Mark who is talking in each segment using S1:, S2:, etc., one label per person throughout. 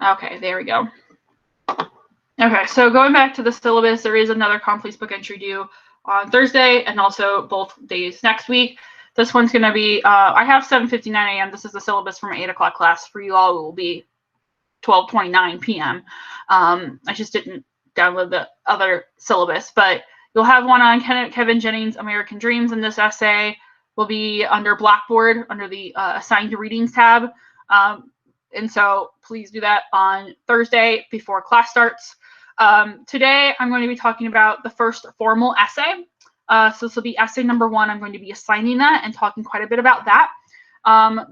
S1: Okay, there we go. Okay, so going back to the syllabus, there is another complex book entry due on Thursday and also both days next week. This one's going to be, I have 7:59 a.m. This is the syllabus for my 8 o'clock class. For you all, it will be 12:29 p.m. I just didn't download the other syllabus, but you'll have one on Kevin Jennings' American Dreams, and this essay will be under Blackboard, under the Assigned Readings tab. And so please do that on Thursday before class starts. Today, I'm going to be talking about the first formal essay. So this will be essay number 1. I'm going to be assigning that and talking quite a bit about that.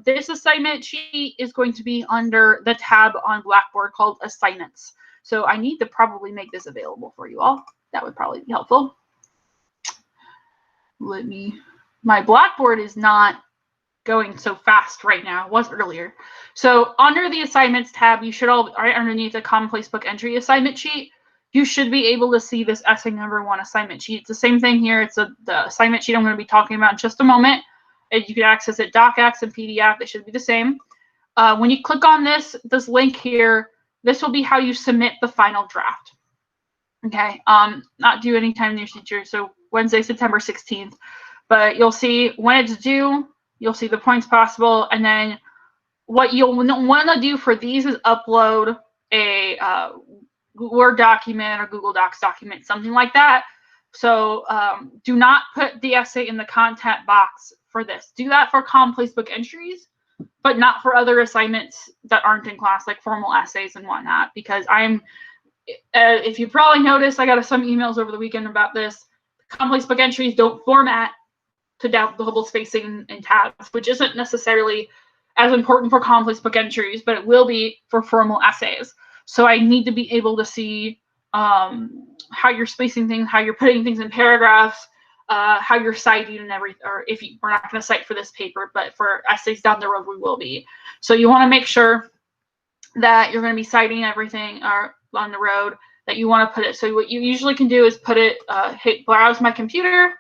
S1: This assignment sheet is going to be under the tab on Blackboard called Assignments. So I need to probably make this available for you all. That would probably be helpful. My Blackboard is not going so fast right now. It was earlier. So under the Assignments tab, you should all, right underneath the Commonplace Book Entry assignment sheet, you should be able to see this essay number 1 assignment sheet. It's the same thing here. It's the assignment sheet I'm going to be talking about in just a moment. And you can access it DocX and PDF. They should be the same. When you click on this link here, this will be how you submit the final draft. Okay, not due anytime near future, so Wednesday, September 16th. But you'll see when it's due, you'll see the points possible, and then what you'll want to do for these is upload a Word document or Google Docs document, something like that. So do not put the essay in the content box for this. Do that for complex book entries, but not for other assignments that aren't in class, like formal essays and whatnot, because if you probably noticed, I got some emails over the weekend about this. Complex book entries don't format to double spacing and tabs, which isn't necessarily as important for complex book entries, but it will be for formal essays. So I need to be able to see how you're spacing things, how you're putting things in paragraphs, how you're citing and everything. Or we're not going to cite for this paper, but for essays down the road, we will be. So you want to make sure that you're going to be citing everything on the road that you want to put it. So what you usually can do is put it, hit browse my computer,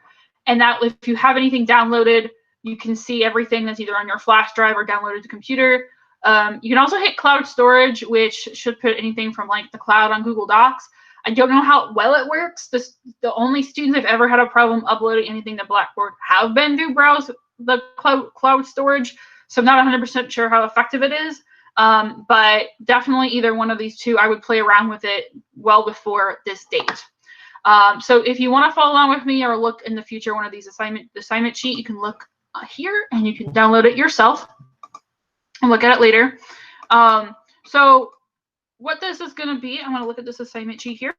S1: and that if you have anything downloaded, you can see everything that's either on your flash drive or downloaded to the computer. You can also hit cloud storage, which should put anything from like the cloud on Google Docs. I don't know how well it works. The only students I've ever had a problem uploading anything to Blackboard have been to browse the cloud storage. So I'm not 100% sure how effective it is. But definitely either one of these two, I would play around with it well before this date. So if you want to follow along with me or look in the future one of these assignment sheet, you can look here and you can download it yourself and look at it later. So what this is going to be, I'm going to look at this assignment sheet here,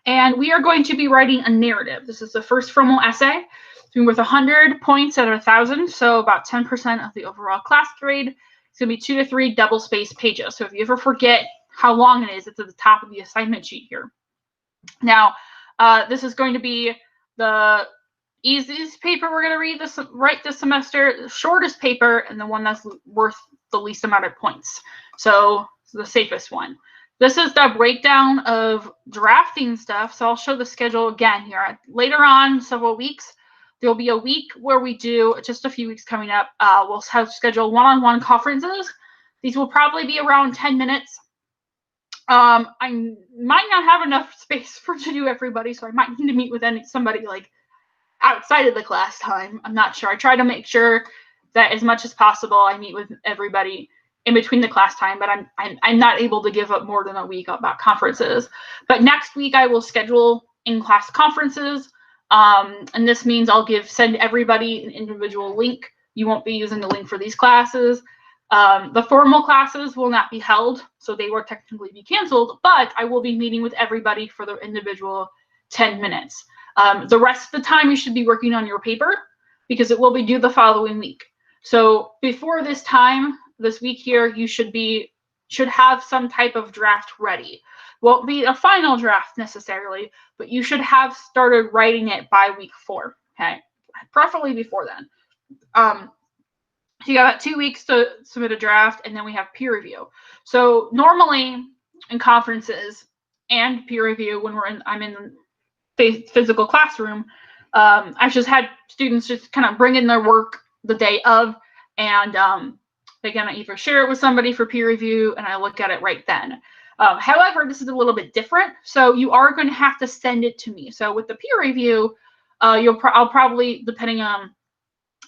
S1: and we are going to be writing a narrative. This is the first formal essay. It's worth 100 points out of 1,000, so about 10% of the overall class grade. It's going to be 2 to 3 double-spaced pages. So if you ever forget how long it is, it's at the top of the assignment sheet here. Now, this is going to be the easiest paper we're going to write this semester, the shortest paper, and the one that's worth the least amount of points. So the safest one. This is the breakdown of drafting stuff. So I'll show the schedule again here. Later on, several weeks, there'll be a week where we do, just a few weeks coming up, we'll have scheduled one-on-one conferences. These will probably be around 10 minutes. I might not have enough space to do everybody, so I might need to meet with somebody like outside of the class time. I'm not sure. I try to make sure that as much as possible I meet with everybody in between the class time, but I'm not able to give up more than a week about conferences. But next week I will schedule in-class conferences, and this means I'll send everybody an individual link. You won't be using the link for these classes. The formal classes will not be held, so they will technically be canceled, but I will be meeting with everybody for the individual 10 minutes. The rest of the time you should be working on your paper because it will be due the following week. So before this time, this week here, you should have some type of draft ready. Won't be a final draft necessarily, but you should have started writing it by week 4. Okay, preferably before then. So you got about 2 weeks to submit a draft, and then we have peer review. So normally in conferences and peer review, when I'm in the physical classroom, I've just had students just kind of bring in their work the day of, and Again, I either share it with somebody for peer review and I look at it right then. However, this is a little bit different. So you are going to have to send it to me. So with the peer review, I'll probably, depending on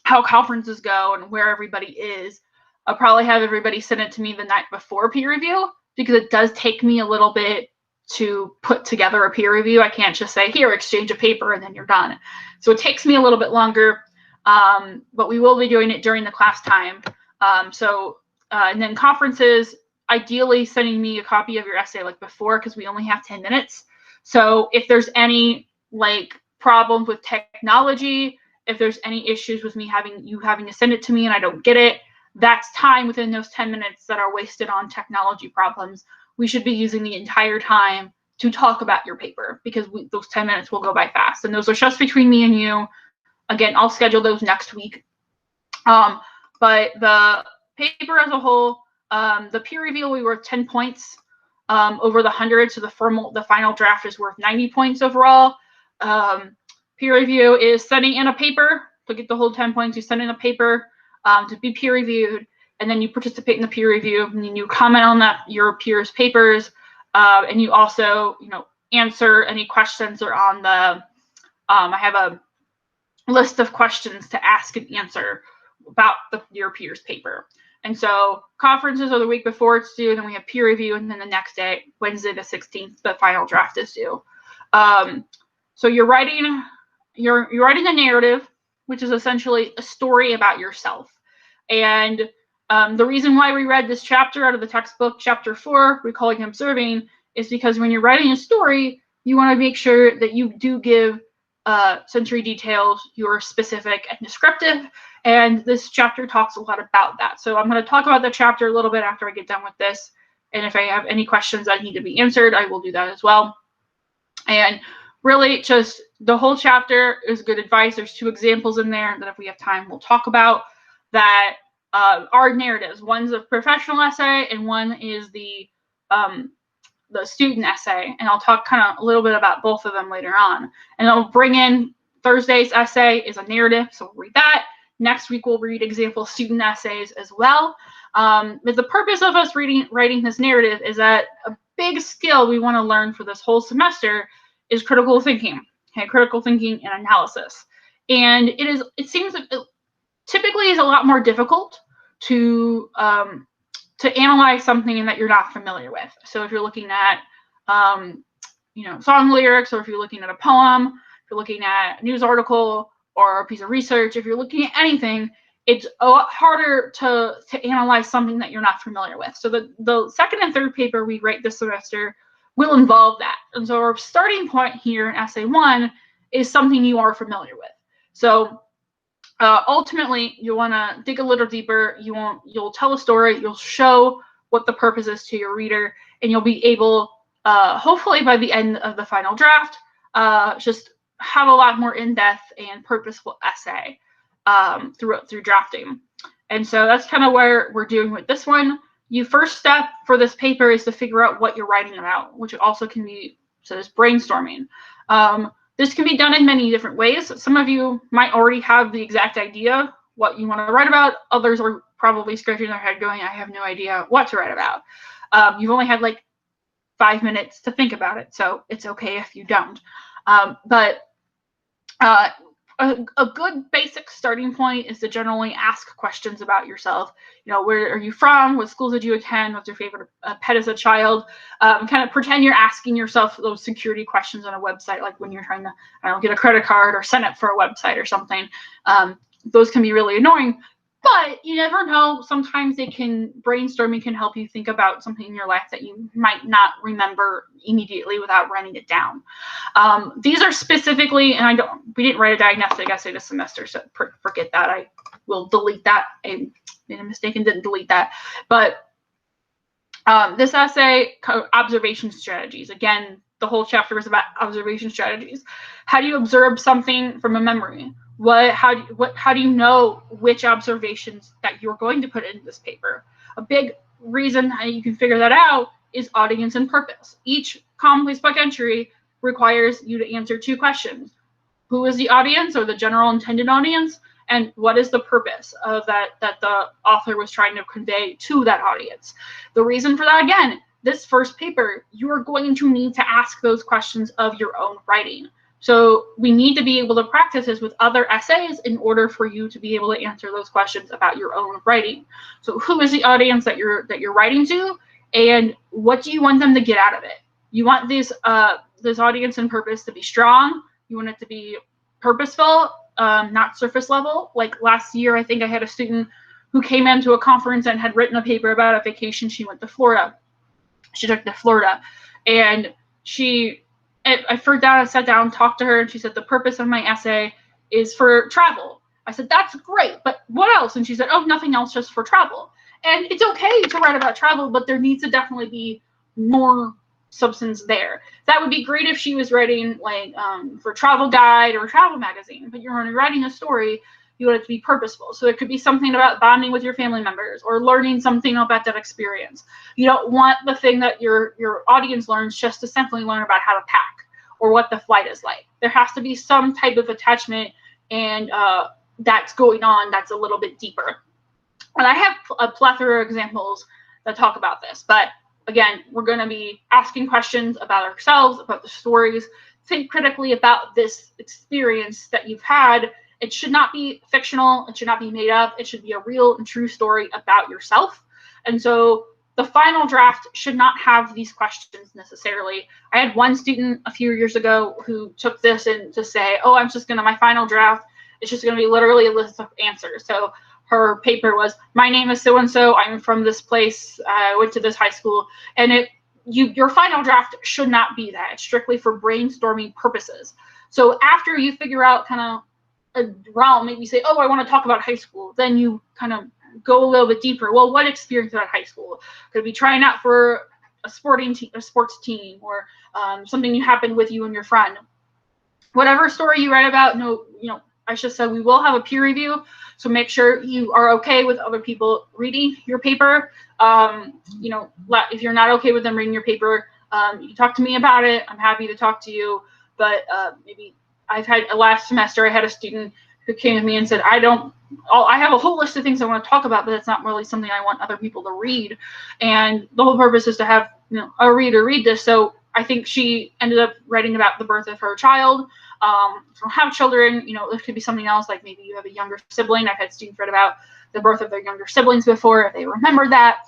S1: how conferences go and where everybody is, I'll probably have everybody send it to me the night before peer review, because it does take me a little bit to put together a peer review. I can't just say, here, exchange a paper, and then you're done. So it takes me a little bit longer, but we will be doing it during the class time. And then conferences, ideally sending me a copy of your essay like before, because we only have 10 minutes. So if there's any like problems with technology, if there's any issues with me having to send it to me and I don't get it, that's time within those 10 minutes that are wasted on technology problems. We should be using the entire time to talk about your paper, because those 10 minutes will go by fast. And those are just between me and you. Again, I'll schedule those next week. But the paper as a whole, the peer review will be worth 10 points over the 100. So the final draft is worth 90 points overall. Peer review is sending in a paper to get the whole 10 points. You send in a paper to be peer reviewed, and then you participate in the peer review, and then you comment on your peers' papers, and you also, answer any questions that are on the. I have a list of questions to ask and answer about your peers' paper. And so conferences are the week before it's due, and then we have peer review, and then the next day, Wednesday the 16th, the final draft is due. So you're writing a narrative, which is essentially a story about yourself. And the reason why we read this chapter out of the textbook, chapter 4, Recalling and Observing, is because when you're writing a story, you want to make sure that you do give sensory details, you're specific and descriptive. And this chapter talks a lot about that. So I'm going to talk about the chapter a little bit after I get done with this. And if I have any questions that need to be answered, I will do that as well. And really, just the whole chapter is good advice. There's 2 examples in there that if we have time, we'll talk about that are narratives. One's a professional essay, and one is the student essay. And I'll talk kind of a little bit about both of them later on. And I'll bring in Thursday's essay is a narrative, so we'll read that. Next week, we'll read example student essays as well. But the purpose of us writing this narrative is that a big skill we want to learn for this whole semester is critical thinking. Okay, critical thinking and analysis. And it seems like it typically is a lot more difficult to analyze something that you're not familiar with. So if you're looking at song lyrics, or if you're looking at a poem, if you're looking at a news article or a piece of research, if you're looking at anything, it's a lot harder to analyze something that you're not familiar with. So the second and third paper we write this semester will involve that. And so our starting point here in essay 1 is something you are familiar with. So ultimately, you want to dig a little deeper. You'll tell a story. You'll show what the purpose is to your reader, and you'll be able, hopefully by the end of the final draft, just have a lot more in-depth and purposeful essay through drafting. And so that's kind of where we're doing with this one. Your first step for this paper is to figure out what you're writing about, which also can be said as brainstorming. This can be done in many different ways. Some of you might already have the exact idea what you want to write about. Others are probably scratching their head going, I have no idea what to write about. You've only had like 5 minutes to think about it, so it's okay if you don't. But a good basic starting point is to generally ask questions about yourself. Where are you from? What schools did you attend? What's your favorite pet as a child? Kind of pretend you're asking yourself those security questions on a website, like when you're trying to, get a credit card or sign up for a website or something. Those can be really annoying, but you never know. Sometimes brainstorming can help you think about something in your life that you might not remember immediately without writing it down. These are specifically, and we didn't write a diagnostic essay this semester, so forget that. I will delete that. I made a mistake and didn't delete that. But this essay, observation strategies. Again, the whole chapter is about observation strategies. How do you observe something from a memory? How do you know which observations that you're going to put into this paper? A big reason how you can figure that out is audience and purpose. Each commonplace book entry requires you to answer 2 questions. Who is the audience, or the general intended audience? and what is the purpose of that the author was trying to convey to that audience. The reason for that, again, this first paper, you are going to need to ask those questions of your own writing. So we need to be able to practice this with other essays in order for you to be able to answer those questions about your own writing. So who is the audience that you're writing to, and what do you want them to get out of it? You want this audience and purpose to be strong. You want it to be purposeful, not surface level. Like last year, I think I had a student who came into a conference and had written a paper about a vacation she went to Florida. She took to Florida, and I sat down, talked to her, and she said, the purpose of my essay is for travel. I said, that's great, but what else? And she said, oh, nothing else, just for travel. And it's okay to write about travel, but there needs to definitely be more substance there. That would be great if she was writing like for travel guide or travel magazine, but you're only writing a story, you want it to be purposeful. So it could be something about bonding with your family members or learning something about that experience. You don't want the thing that your audience learns just to simply learn about how to pack or what the flight is like. There has to be some type of attachment and that's going on that's a little bit deeper. And I have a plethora of examples that talk about this, but again, we're going to be asking questions about ourselves, about the stories. Think critically about this experience that you've had. It should not be fictional. It should not be made up. It should be a real and true story about yourself. And so the final draft should not have these questions necessarily. I had one student a few years ago who took this and to say, oh, my final draft, it's just going to be literally a list of answers. So her paper was, my name is so-and-so, I'm from this place, I went to this high school, and your final draft should not be that. It's strictly for brainstorming purposes. So after you figure out kind of a realm, maybe say, oh, I want to talk about high school, then you kind of go a little bit deeper. Well, what experience at high school? Could be trying out for a sports team, or something you happened with you and your friend. Whatever story you write about, I should say we will have a peer review, so make sure you are okay with other people reading your paper. If you're not okay with them reading your paper, you can talk to me about it. I'm happy to talk to you. But maybe last semester I had a student who came to me and said, I have a whole list of things I want to talk about, but it's not really something I want other people to read. And the whole purpose is to have a reader read this. So I think she ended up writing about the birth of her child. Don't have children, it could be something else, like maybe you have a younger sibling. I've had students write about the birth of their younger siblings before, if they remember that.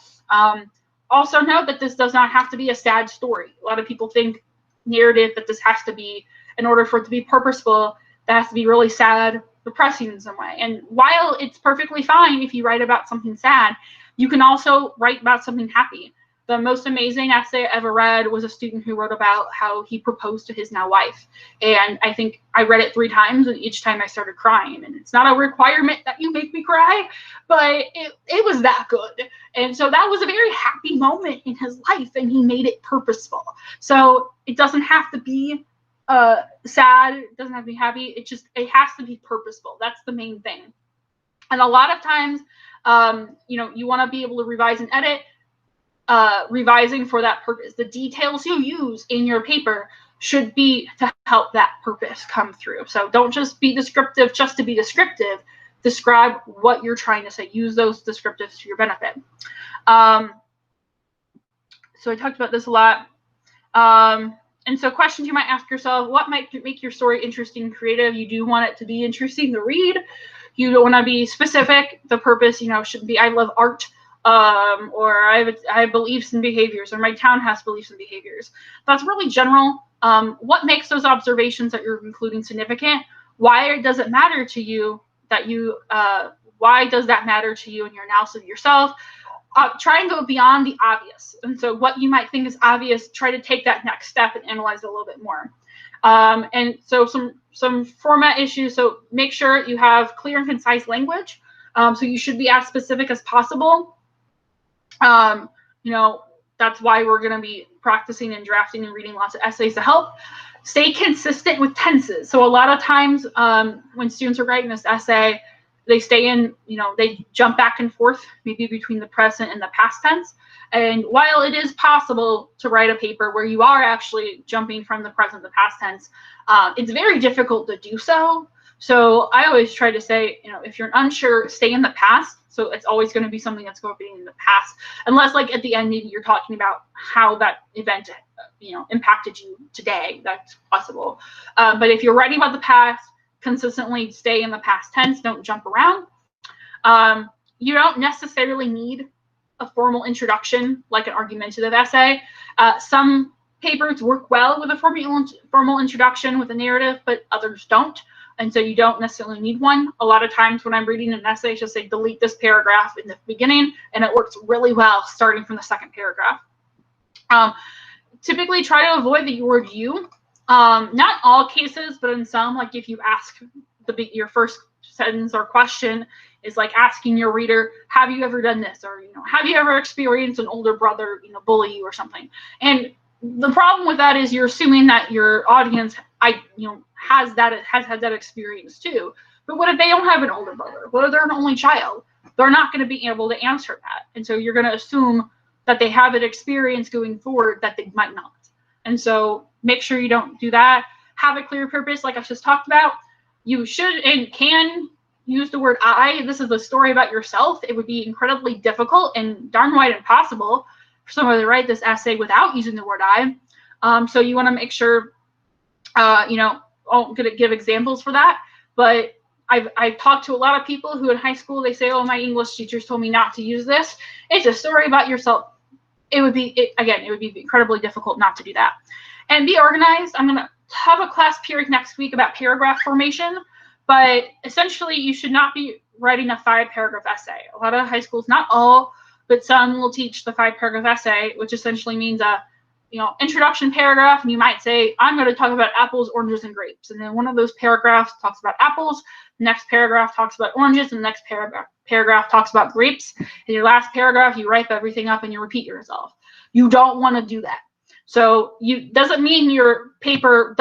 S1: Also note that this does not have to be a sad story. A lot of people think narrative that this has to be, in order for it to be purposeful, that has to be really sad, depressing in some way. And while it's perfectly fine if you write about something sad, you can also write about something happy. The most amazing essay I ever read was a student who wrote about how he proposed to his now wife. And I think I read it 3 times, and each time I started crying. And it's not a requirement that you make me cry, but it was that good. And so that was a very happy moment in his life, and he made it purposeful. So it doesn't have to be sad, it doesn't have to be happy, it has to be purposeful. That's the main thing. And a lot of times, you want to be able to revise and edit. Revising for that purpose. The details you use in your paper should be to help that purpose come through. So don't just be descriptive just to be descriptive. Describe what you're trying to say. Use those descriptives to your benefit. So I talked about this a lot. And so questions you might ask yourself, what might make your story interesting and creative? You do want it to be interesting to read. You don't want to be specific. The purpose, shouldn't be, I love art. Or I have beliefs and behaviors, or my town has beliefs and behaviors. That's really general. What makes those observations that you're including significant? Why does it matter to you why does that matter to you in your analysis of yourself? Try and go beyond the obvious. And so what you might think is obvious, try to take that next step and analyze it a little bit more. And so some format issues. So make sure you have clear and concise language. So you should be as specific as possible. That's why we're going to be practicing and drafting and reading lots of essays to help. Stay consistent with tenses. So a lot of times when students are writing this essay, they stay in, they jump back and forth, maybe between the present and the past tense. And while it is possible to write a paper where you are actually jumping from the present to the past tense, it's very difficult to do so. So I always try to say, if you're unsure, stay in the past. So it's always going to be something that's going to be in the past, unless like at the end maybe you're talking about how that event, impacted you today. That's possible. But if you're writing about the past, consistently stay in the past tense. Don't jump around. You don't necessarily need a formal introduction like an argumentative essay. Some papers work well with a formal introduction with a narrative, but others don't. And so you don't necessarily need one. A lot of times when I'm reading an essay, it's just say delete this paragraph in the beginning, and it works really well starting from the second paragraph. Typically try to avoid the word you. Not all cases, but in some, like if you ask your first sentence or question is like asking your reader, have you ever done this? Or, have you ever experienced an older brother, bully you or something? And the problem with that is you're assuming that your audience, has had that experience too. But what if they don't have an older brother? What if they're an only child? They're not going to be able to answer that. And so you're going to assume that they have an experience going forward that they might not. And so make sure you don't do that. Have a clear purpose, like I just talked about. You should and can use the word I. This is a story about yourself. It would be incredibly difficult and darn right impossible for someone to write this essay without using the word I. So you want to make sure, I'm going to give examples for that. But I've talked to a lot of people who in high school, they say, oh, my English teachers told me not to use this. It's a story about yourself. It would be incredibly difficult not to do that. And be organized. I'm going to have a class period next week about paragraph formation, but essentially you should not be writing a 5-paragraph essay. A lot of high schools, not all, but some will teach the 5-paragraph essay, which essentially means a introduction paragraph, and you might say, I'm going to talk about apples, oranges, and grapes. And then one of those paragraphs talks about apples, the next paragraph talks about oranges, and the next paragraph talks about grapes. In your last paragraph, you wrap everything up and you repeat yourself. You don't want to do that. So doesn't mean your paper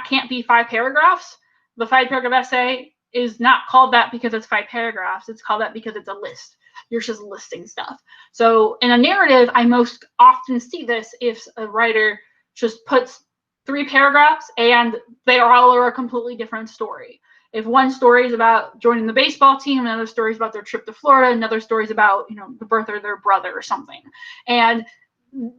S1: can't be 5 paragraphs. The 5-paragraph essay is not called that because it's 5 paragraphs. It's called that because it's a list. You're just listing stuff. So in a narrative, I most often see this if a writer just puts 3 paragraphs and they all are a completely different story. If one story is about joining the baseball team, another story is about their trip to Florida, another story is about, the birth of their brother or something. And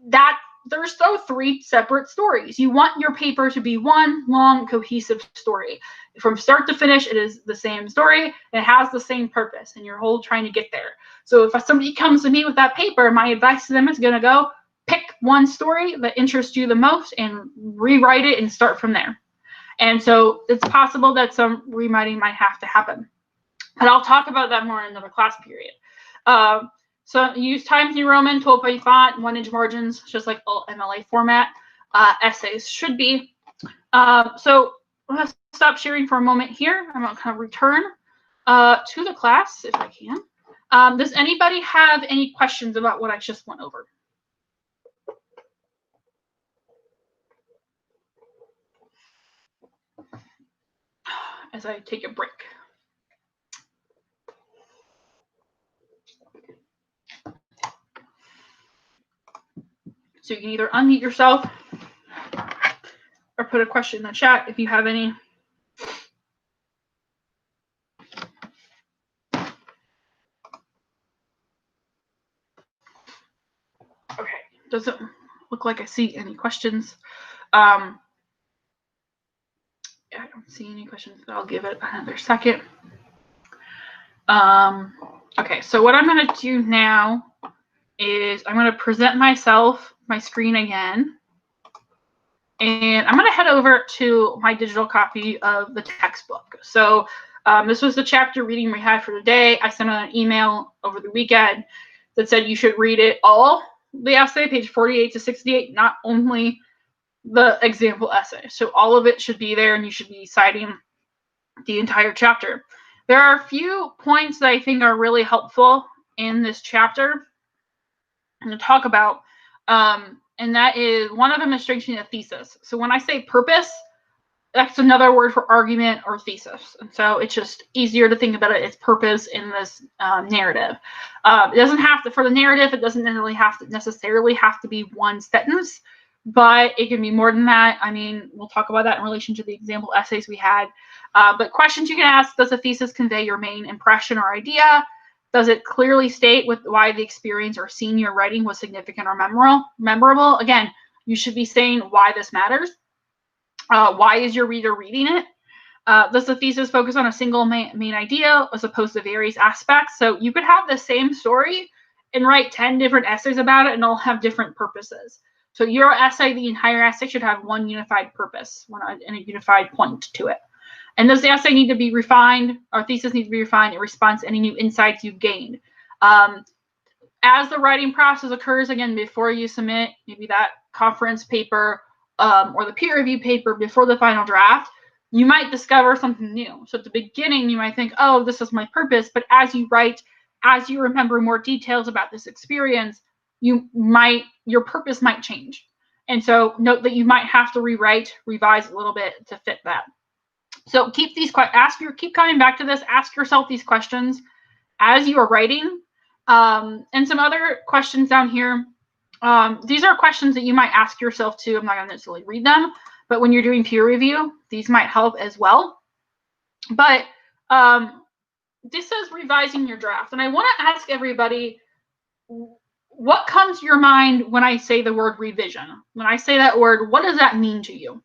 S1: that there's 3 separate stories. You want your paper to be one long, cohesive story. From start to finish, it is the same story. It has the same purpose, and you're all trying to get there. So if somebody comes to me with that paper, my advice to them is going to go pick one story that interests you the most and rewrite it and start from there. And so it's possible that some rewriting might have to happen. But I'll talk about that more in another class period. So use Times New Roman, 12-point font, 1-inch margins, just like all MLA format essays should be. So I'm going to stop sharing for a moment here. I'm going to kind of return to the class if I can. Does anybody have any questions about what I just went over? As I take a break. So you can either unmute yourself or put a question in the chat if you have any. Okay, doesn't look like I see any questions. Yeah, I don't see any questions, but I'll give it another second. Okay, so what I'm going to do now is I'm going to present my screen again. And I'm going to head over to my digital copy of the textbook. So this was the chapter reading we had for today. I sent out an email over the weekend that said you should read it all, the essay, page 48 to 68, not only the example essay. So all of it should be there, and you should be citing the entire chapter. There are a few points that I think are really helpful in this chapter I'm going to talk about. And that is, one of them is strengthening a thesis. So when I say purpose, that's another word for argument or thesis. And so it's just easier to think about it as purpose in this narrative. It doesn't have to, for the narrative, it doesn't necessarily have to be one sentence. but it can be more than that. I mean, we'll talk about that in relation to the example essays we had. But questions you can ask: does a thesis convey your main impression or idea? Does it clearly state why the experience or scene you're writing was significant or memorable? Again, you should be saying why this matters. Why is your reader reading it? Does the thesis focus on a single main idea as opposed to various aspects? So you could have the same story and write 10 different essays about it, and all have different purposes. So your essay, the entire essay, should have one unified purpose, and a unified point to it. And does the essay need to be refined, or thesis need to be refined in response to any new insights you've gained? As the writing process occurs, again, before you submit maybe that conference paper or the peer review paper before the final draft, you might discover something new. So at the beginning, you might think, oh, this is my purpose. But as you write, as you remember more details about this experience, your purpose might change. And so note that you might have to revise a little bit to fit that. So keep coming back to this. Ask yourself these questions as you are writing. And some other questions down here. These are questions that you might ask yourself too. I'm not going to necessarily read them, but when you're doing peer review, these might help as well. But this is revising your draft. And I want to ask everybody, what comes to your mind when I say the word revision? When I say that word, what does that mean to you?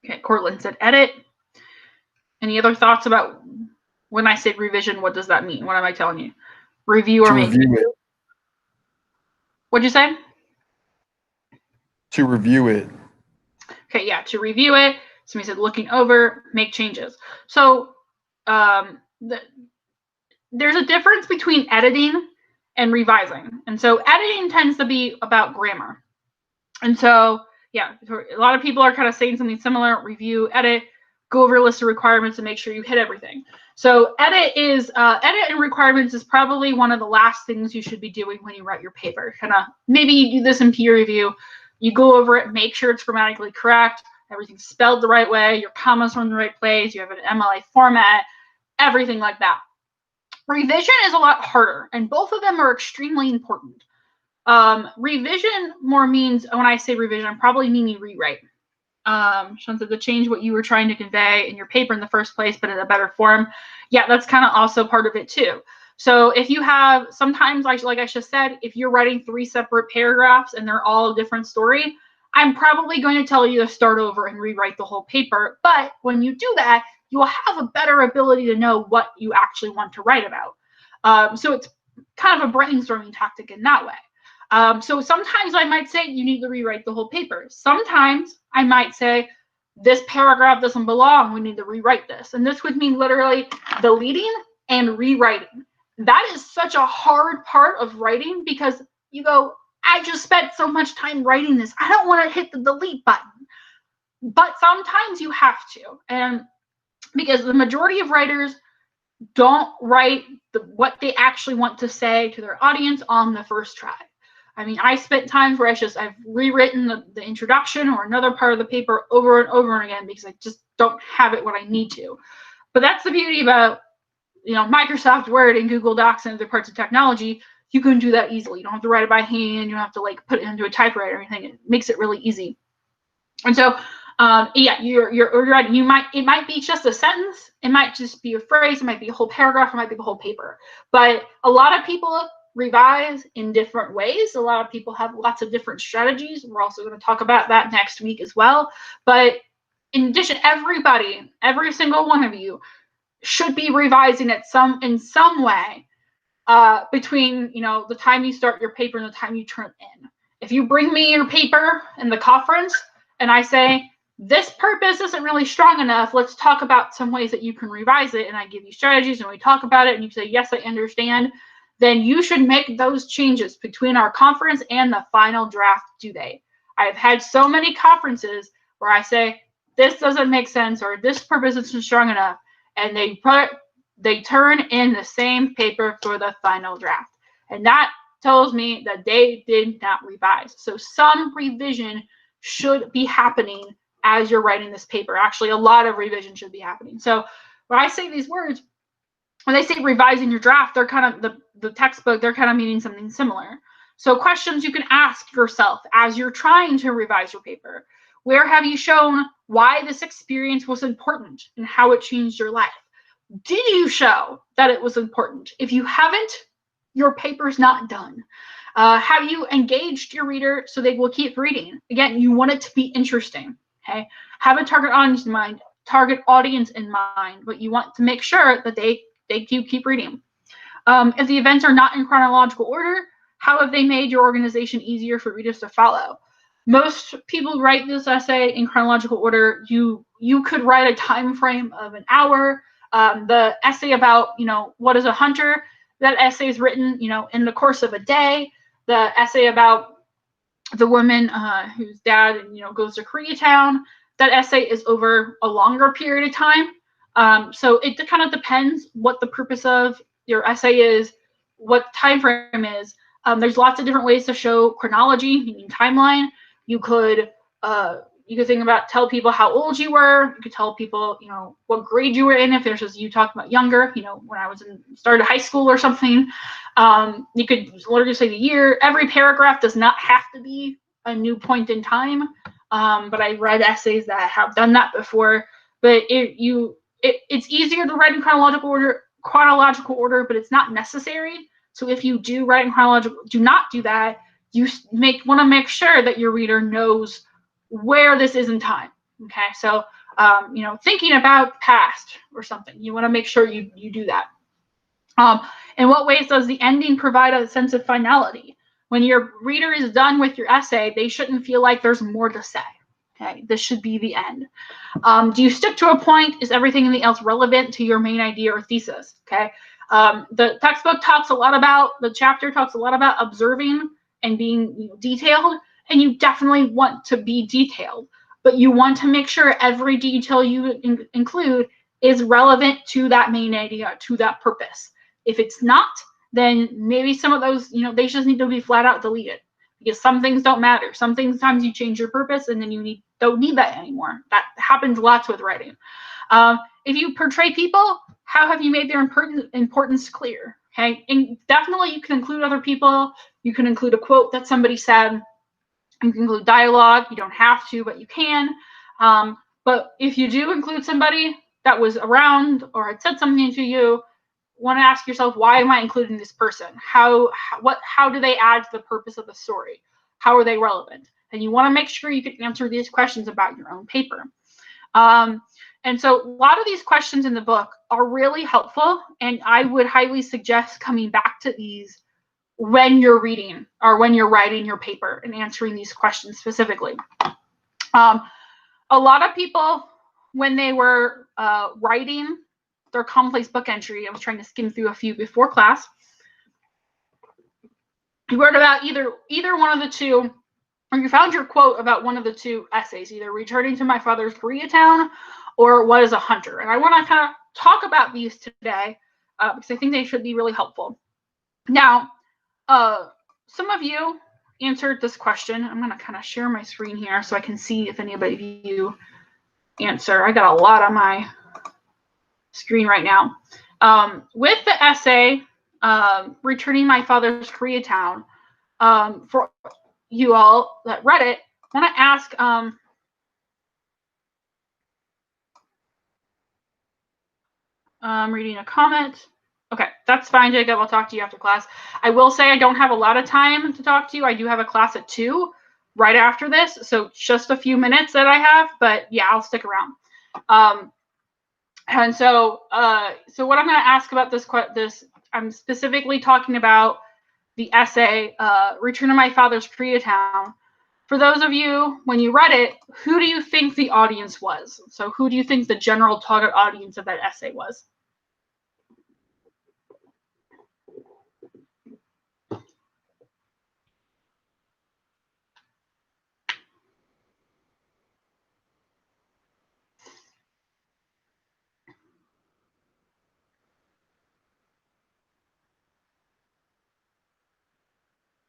S1: Okay, Cortland said edit. Any other thoughts about when I say revision, what does that mean? What am I telling you? Review or maybe? What'd you say?
S2: To review it.
S1: Okay, yeah, to review it. Somebody said looking over, make changes. So there's a difference between editing and revising. And so editing tends to be about grammar. And so, yeah, a lot of people are kind of saying something similar: review, edit, go over a list of requirements and make sure you hit everything. So edit and requirements is probably one of the last things you should be doing when you write your paper. Maybe you do this in peer review. You go over it, make sure it's grammatically correct, everything's spelled the right way, your commas are in the right place, you have an MLA format, everything like that. Revision is a lot harder, and both of them are extremely important. Revision more means, when I say revision, I'm probably meaning rewrite. Sean said to change what you were trying to convey in your paper in the first place, but in a better form. Yeah, that's kind of also part of it too. So if you have, sometimes, like I just said, if you're writing 3 separate paragraphs and they're all a different story, I'm probably going to tell you to start over and rewrite the whole paper. But when you do that, you will have a better ability to know what you actually want to write about. So it's kind of a brainstorming tactic in that way. So sometimes I might say you need to rewrite the whole paper. Sometimes I might say this paragraph doesn't belong, we need to rewrite this. And this would mean literally deleting and rewriting. That is such a hard part of writing, because you go, I just spent so much time writing this, I don't want to hit the delete button. But sometimes you have to. And because the majority of writers don't write what they actually want to say to their audience on the first try. I mean, I spent times where I've rewritten the introduction or another part of the paper over and over again because I just don't have it when I need to. But that's the beauty about, Microsoft Word and Google Docs and other parts of technology. You can do that easily. You don't have to write it by hand. You don't have to put it into a typewriter or anything. It makes it really easy. And so, yeah, you're right. It might be just a sentence. It might just be a phrase. It might be a whole paragraph. It might be the whole paper. But a lot of people revise in different ways. A lot of people have lots of different strategies. We're also going to talk about that next week as well. But in addition, every single one of you should be revising it in some way between the time you start your paper and the time you turn it in. If you bring me your paper in the conference and I say, this purpose isn't really strong enough, let's talk about some ways that you can revise it, and I give you strategies and we talk about it and you say, yes, I understand, then you should make those changes between our conference and the final draft due date. I've had so many conferences where I say, this doesn't make sense, or this purpose isn't strong enough, and they turn in the same paper for the final draft. And that tells me that they did not revise. So some revision should be happening as you're writing this paper. Actually, a lot of revision should be happening. So when I say these words, when they say revising your draft, they're kind of the textbook, they're kind of meaning something similar. So questions you can ask yourself as you're trying to revise your paper. Where have you shown why this experience was important and how it changed your life? Did you show that it was important? If you haven't, your paper's not done. Have you engaged your reader so they will keep reading? Again, you want it to be interesting. Okay, have a target audience in mind. But you want to make sure that they keep reading. If the events are not in chronological order, how have they made your organization easier for readers to follow? Most people write this essay in chronological order. You could write a time frame of an hour. The essay about, what is a hunter, that essay is written, in the course of a day. The essay about the woman whose dad, goes to Koreatown, that essay is over a longer period of time. So it kind of depends what the purpose of your essay is, what time frame is. There's lots of different ways to show chronology, meaning timeline. You could think about, tell people how old you were. You could tell people, what grade you were in. If there's just you talking about younger, when I was started high school or something. You could literally say the year. Every paragraph does not have to be a new point in time. But I read essays that have done that before. But it's easier to write in chronological order, but it's not necessary. So if you do write in chronological, do not do that. You want to make sure that your reader knows where this is in time. Okay, so thinking about past or something, you want to make sure you do that. In what ways does the ending provide a sense of finality? When your reader is done with your essay, they shouldn't feel like there's more to say. Okay, this should be the end. Do you stick to a point? Is everything else relevant to your main idea or thesis? Okay, the textbook talks a lot about, the chapter talks a lot about observing and being detailed, and you definitely want to be detailed, but you want to make sure every detail you include is relevant to that main idea, to that purpose. If it's not, then maybe some of those, they just need to be flat out deleted, because some things don't matter. Sometimes you change your purpose and then you don't need that anymore. That happens lots with writing. If you portray people, how have you made their importance clear? Okay, and definitely you can include other people. You can include a quote that somebody said. You can include dialogue. You don't have to, but you can. But if you do include somebody that was around or had said something to you, want to ask yourself, why am I including this person? How do they add to the purpose of the story? How are they relevant? And you want to make sure you can answer these questions about your own paper. And so a lot of these questions in the book are really helpful, and I would highly suggest coming back to these when you're reading or when you're writing your paper and answering these questions specifically. A lot of people, when they were writing their complex book entry, I was trying to skim through a few before class, you wrote about either one of the two, or you found your quote about one of the two essays, either returning to my father's Koreatown or what is a hunter. And I want to kind of talk about these today because I think they should be really helpful. Now, some of you answered this question. I'm going to kind of share my screen here so I can see if anybody of you answer. I got a lot on my screen right now. With the essay, returning my father's Koreatown, for you all that read it, I want to ask, I'm reading a comment. Okay, that's fine, Jacob. I'll talk to you after class. I will say I don't have a lot of time to talk to you. I do have a class at 2 right after this, so just a few minutes that I have, but yeah, I'll stick around. And so what I'm going to ask about this, I'm specifically talking about the essay, Return to My Father's Koreatown. For those of you, when you read it, who do you think the audience was? So who do you think the general target audience of that essay was?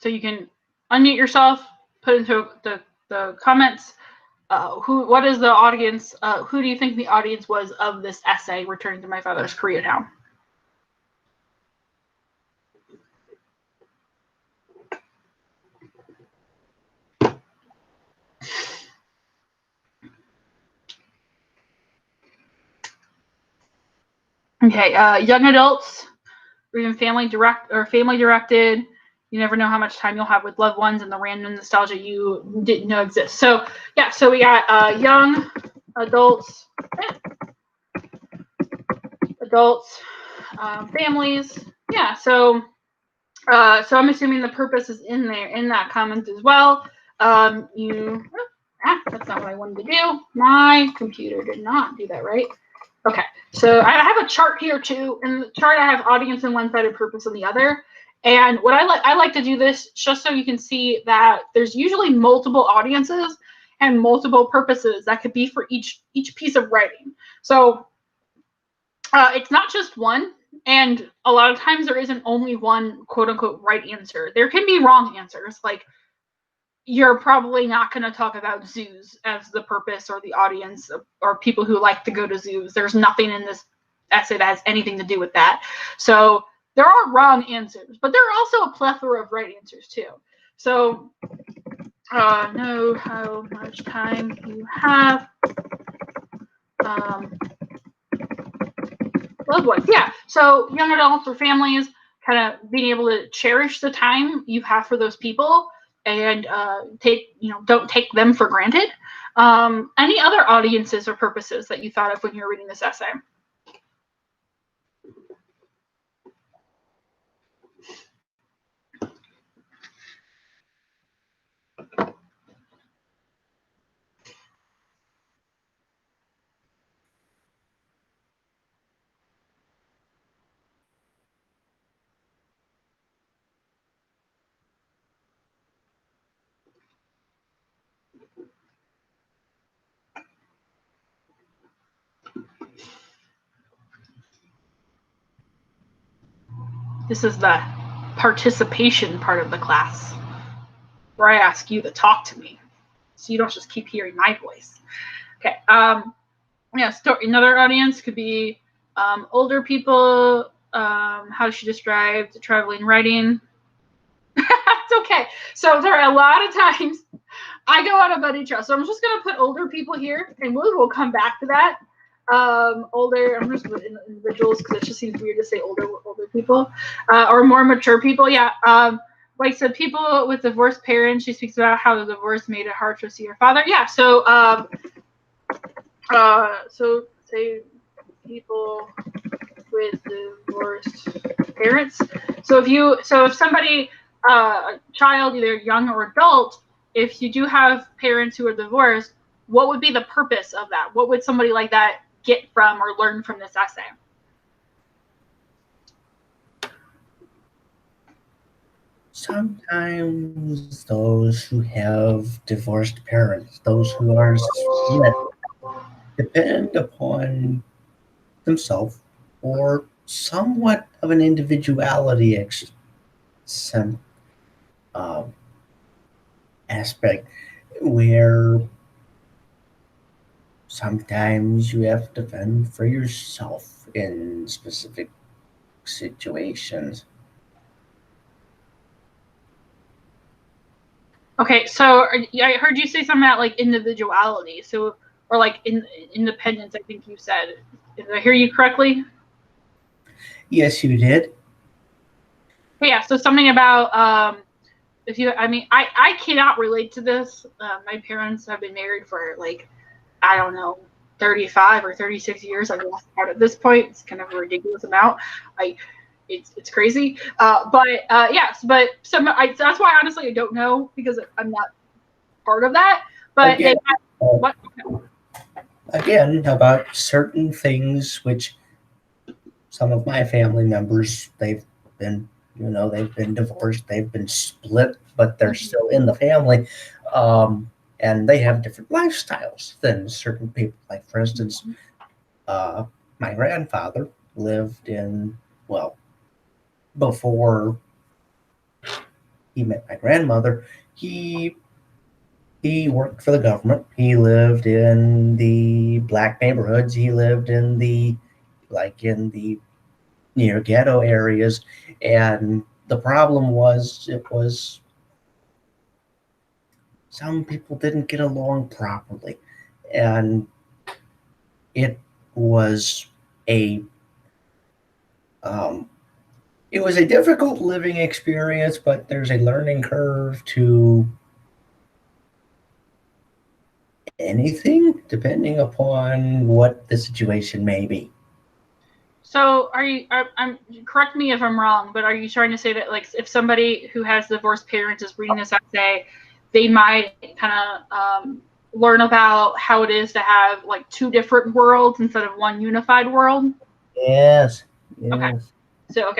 S1: So you can unmute yourself, put into the comments what is the audience? Who do you think the audience was of this essay, Returning to My Father's Koreatown? Okay, young adults, or even family directed. You never know how much time you'll have with loved ones and the random nostalgia you didn't know exists. So yeah, so we got young adults, families. Yeah, so I'm assuming the purpose is in there in that comment as well. That's not what I wanted to do. My computer did not do that right. Okay, so I have a chart here too. In the chart, I have audience on one side and purpose on the other. And what I like to do this just so you can see that there's usually multiple audiences and multiple purposes that could be for each piece of writing. So it's not just one, and a lot of times there isn't only one quote unquote right answer. There can be wrong answers. Like, you're probably not going to talk about zoos as the purpose or the audience or people who like to go to zoos. There's nothing in this essay that has anything to do with that. So there are wrong answers, but there are also a plethora of right answers too. So know how much time you have. Loved ones, yeah. So young adults or families, kind of being able to cherish the time you have for those people and don't take them for granted. Any other audiences or purposes that you thought of when you were reading this essay? This is the participation part of the class where I ask you to talk to me so you don't just keep hearing my voice. Okay. Another audience could be older people. How she described traveling writing. It's okay. So there are a lot of times I go on a buddy trail. So I'm just going to put older people here, and we'll come back to that. Older, I'm just putting individuals because it just seems weird to say older people or more mature people. Yeah. Like, so people with divorced parents, she speaks about how the divorce made it hard to see her father. Yeah. So so say people with divorced parents. So if somebody, a child, either young or adult, if you do have parents who are divorced, what would be the purpose of that? What would somebody like that get from or learn from this essay?
S2: Sometimes those who have divorced parents, those who are split, depend upon themselves or somewhat of an individuality aspect where sometimes you have to fend for yourself in specific situations.
S1: Okay, so I heard you say something about like individuality, so or like independence. I think you said. Did I hear you correctly?
S2: Yes, you did.
S1: Yeah. So something about I cannot relate to this. My parents have been married for like, I don't know, 35 or 36 years. I've lost count at this point. It's kind of a ridiculous amount. It's crazy. Yes, but that's why honestly I don't know because I'm not part of that. But
S2: Again,
S1: what?
S2: again, about certain things which some of my family members, they've been divorced, they've been split, but they're still in the family. And they have different lifestyles than certain people. Like, for instance, my grandfather lived well, before he met my grandmother, he he worked for the government. He lived in the black neighborhoods. He lived in the near ghetto areas, and the problem was it was some people didn't get along properly, and it was a um, it was a difficult living experience, but there's a learning curve to anything depending upon what the situation may be.
S1: So I'm correct me if I'm wrong, but are you trying to say that like if somebody who has divorced parents is reading this essay, they might kind of learn about how it is to have like two different worlds instead of one unified world?
S2: Yes,
S1: Okay.
S2: yes.
S1: So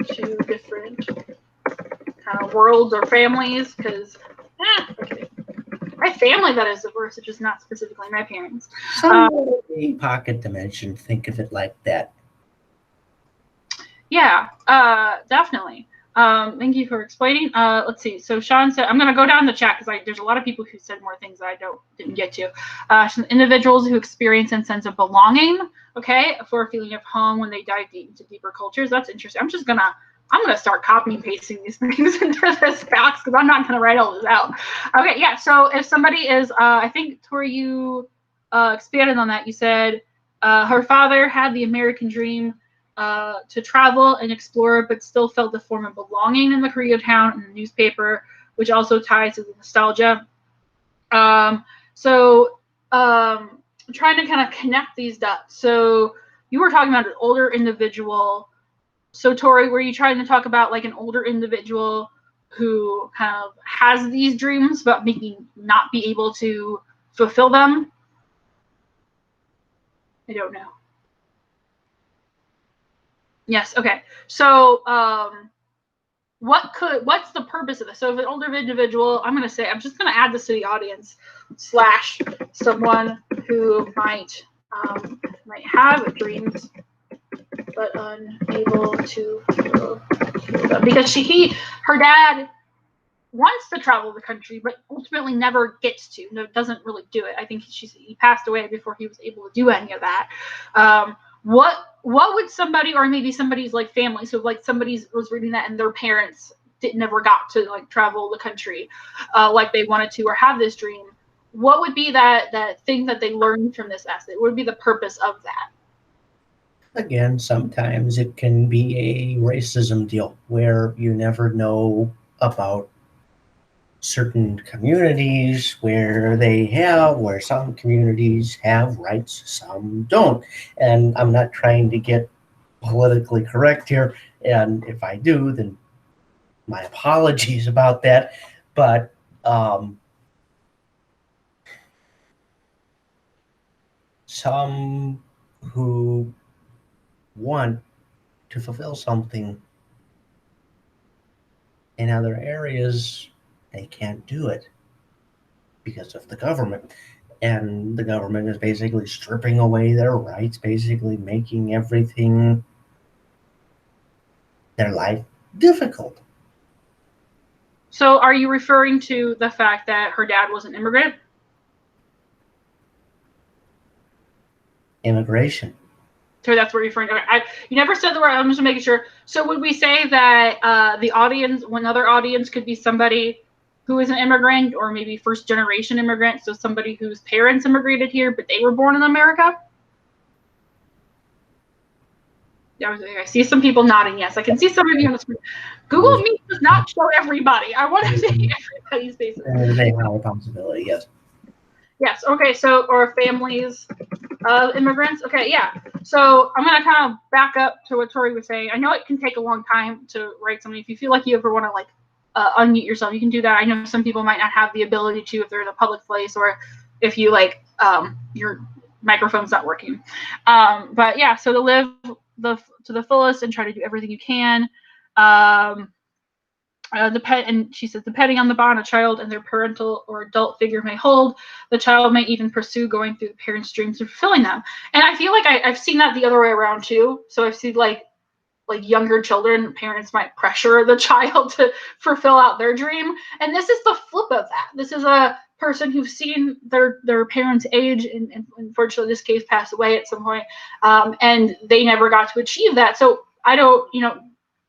S1: two different kind of worlds or families, because okay. My family that is divorced, it's just not specifically my parents.
S2: Somewhat a pocket dimension. Think of it like that.
S1: Yeah, definitely. Thank you for explaining. Let's see. So Sean said, I'm going to go down the chat because there's a lot of people who said more things that I didn't get to. Some individuals who experience a sense of belonging, okay, for a feeling of home when they dive deep into deeper cultures. That's interesting. I'm gonna start copy and pasting these things into this box because I'm not gonna write all this out. Okay, yeah. So if somebody is, I think Tori, you expanded on that. You said her father had the American dream to travel and explore, but still felt the form of belonging in the Koreatown and the newspaper, which also ties to the nostalgia. Um, so trying to kind of connect these dots. So you were talking about an older individual. So Tori, were you trying to talk about like an older individual who kind of has these dreams but maybe not be able to fulfill them? I don't know. Yes. Okay. So what's the purpose of this? So if an older individual, I'm just gonna add this to the audience / someone who might have dreams but unable to fulfill them because her dad wants to travel the country but ultimately never gets to. No, doesn't really do it. I think he passed away before he was able to do any of that. What would somebody, or maybe somebody's like family, so like somebody was reading that and their parents never got to like travel the country like they wanted to or have this dream, what would be that thing that they learned from this essay? What would be the purpose of that?
S2: Again, sometimes it can be a racism deal where you never know about certain communities where some communities have rights, some don't. And I'm not trying to get politically correct here. And if I do, then my apologies about that. But some who want to fulfill something in other areas, they can't do it because of the government. And the government is basically stripping away their rights, basically making everything, their life, difficult.
S1: So are you referring to the fact that her dad was an immigrant?
S2: Immigration.
S1: So that's what you're referring to. You never said the word. I'm just making sure. So would we say that the audience, another audience, could be somebody who is an immigrant or maybe first generation immigrant, so somebody whose parents immigrated here but they were born in America? Yeah, I see some people nodding yes. I can see some of you on the screen. Google Meet does not show everybody. I want to see everybody's faces.
S2: There's a high possibility, yes.
S1: Yes. Okay. So, or families of immigrants. Okay. Yeah. So I'm gonna kind of back up to what Tori was saying. I know it can take a long time to write something. If you feel like you ever want to like unmute yourself, you can do that. I know some people might not have the ability to if they're in a public place or if you like your microphone's not working. But yeah. So to live to the fullest and try to do everything you can. And she says, depending on the bond a child and their parental or adult figure may hold, the child may even pursue going through the parents' dreams and fulfilling them. And I feel like I've seen that the other way around too. So I've seen like like younger children, parents might pressure the child to fulfill out their dream. And this is the flip of that. This is a person who's seen their parents age, and unfortunately this case passed away at some point, and they never got to achieve that. So I don't,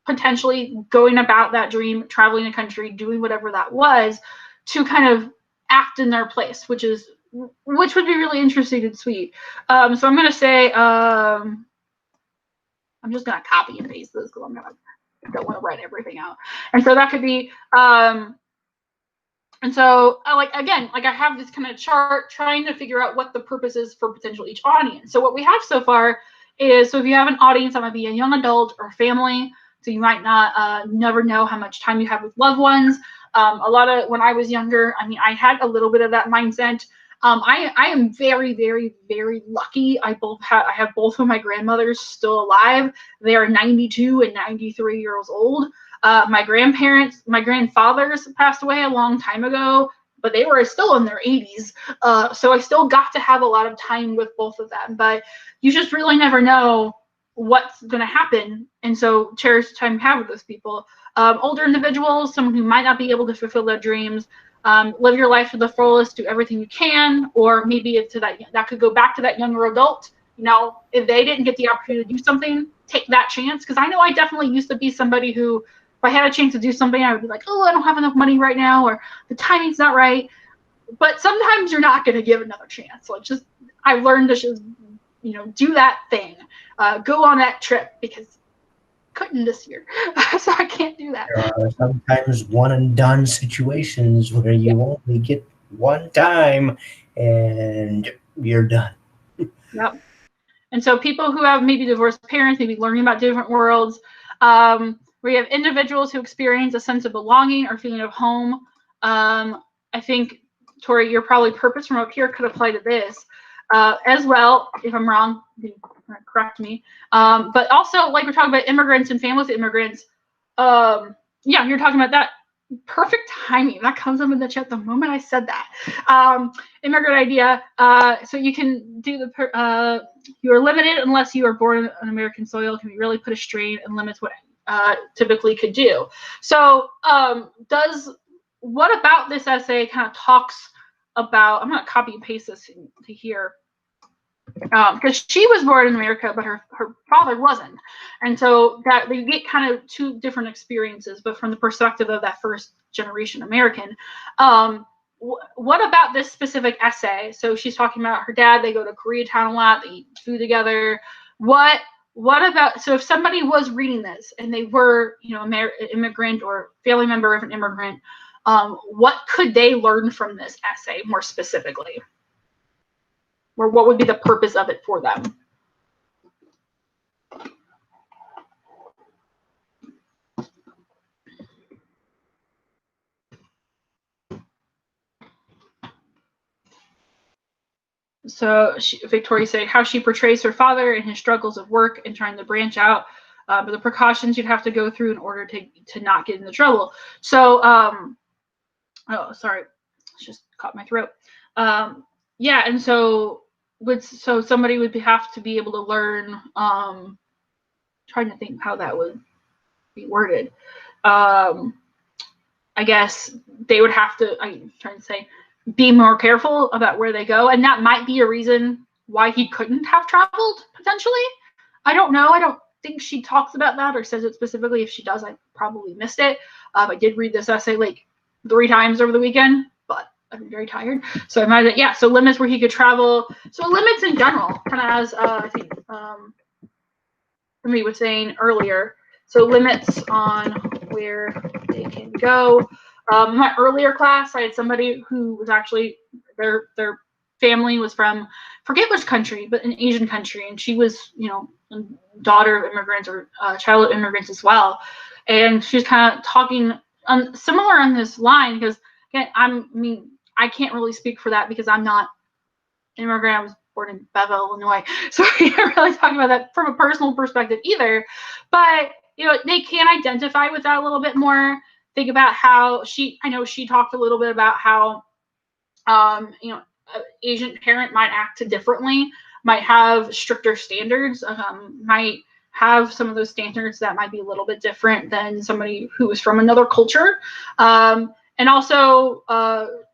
S1: potentially going about that dream, traveling the country, doing whatever that was, to kind of act in their place, which would be really interesting and sweet. So I'm gonna say, I'm just gonna copy and paste this because I don't want to write everything out. And so that could be, and so I have this kind of chart trying to figure out what the purpose is for potential each audience. So what we have so far is, so if you have an audience that might be a young adult or family, so you might not never know how much time you have with loved ones. A lot of, when I was younger, I had a little bit of that mindset. I am very, very, very lucky. I have both of my grandmothers still alive. They are 92 and 93 years old. My grandfathers passed away a long time ago, but they were still in their 80s. So I still got to have a lot of time with both of them. But you just really never know what's going to happen. And so cherish the time you have with those people. Older individuals, someone who might not be able to fulfill their dreams, live your life to the fullest, do everything you can, or maybe it's that could go back to that younger adult. If they didn't get the opportunity to do something, take that chance. Because I know I definitely used to be somebody who, if I had a chance to do something, I would be like, oh, I don't have enough money right now, or the timing's not right. But sometimes you're not going to give another chance. Like, I've learned to just, do that thing, go on that trip, because couldn't this year, so I can't do that.
S2: There are sometimes one and done situations where you only get one time and you're done.
S1: Yep. And so people who have maybe divorced parents, maybe learning about different worlds. We have individuals who experience a sense of belonging or feeling of home. I think, Tori, your probably purpose from up here could apply to this as well. If I'm wrong, correct me. But also, like we're talking about immigrants and families of immigrants. You're talking about that. Perfect timing. That comes up in the chat the moment I said that. Immigrant idea. So you can do you are limited unless you are born on American soil. Can be really put a strain and limits what typically could do. So what about this essay kind of talks about, I'm going to copy and paste this to here, because she was born in America, but her father wasn't. And so that they get kind of two different experiences, but from the perspective of that first generation American. What about this specific essay? So she's talking about her dad. They go to Koreatown a lot. They eat food together. What about, so if somebody was reading this and they were, immigrant or family member of an immigrant, what could they learn from this essay more specifically? Or what would be the purpose of it for them? So Victoria said how she portrays her father and his struggles of work and trying to branch out, but the precautions you'd have to go through in order to not get into trouble. So, oh, sorry, just caught my throat. And so somebody would have to be able to learn. Trying to think how that would be worded. I guess they would have to. I'm trying to say, be more careful about where they go, and that might be a reason why he couldn't have traveled potentially. I don't know. I don't think she talks about that or says it specifically. If she does, I probably missed it. I did read this essay like 3 times over the weekend, but I'm very tired. So I might, so limits where he could travel. So limits in general, kind of as I think somebody was saying earlier. So limits on where they can go. In my earlier class, I had somebody who was actually, their family was from, forget which country, but an Asian country. And she was, daughter of immigrants or child of immigrants as well. And she was kind of talking similar on this line, because again, I can't really speak for that because I'm not an immigrant. I was born in Bevel, Illinois. So we can't really talk about that from a personal perspective either. But, they can identify with that a little bit more. Think about how I know she talked a little bit about how, an Asian parent might act differently, might have stricter standards, might have some of those standards that might be a little bit different than somebody who is from another culture. And also,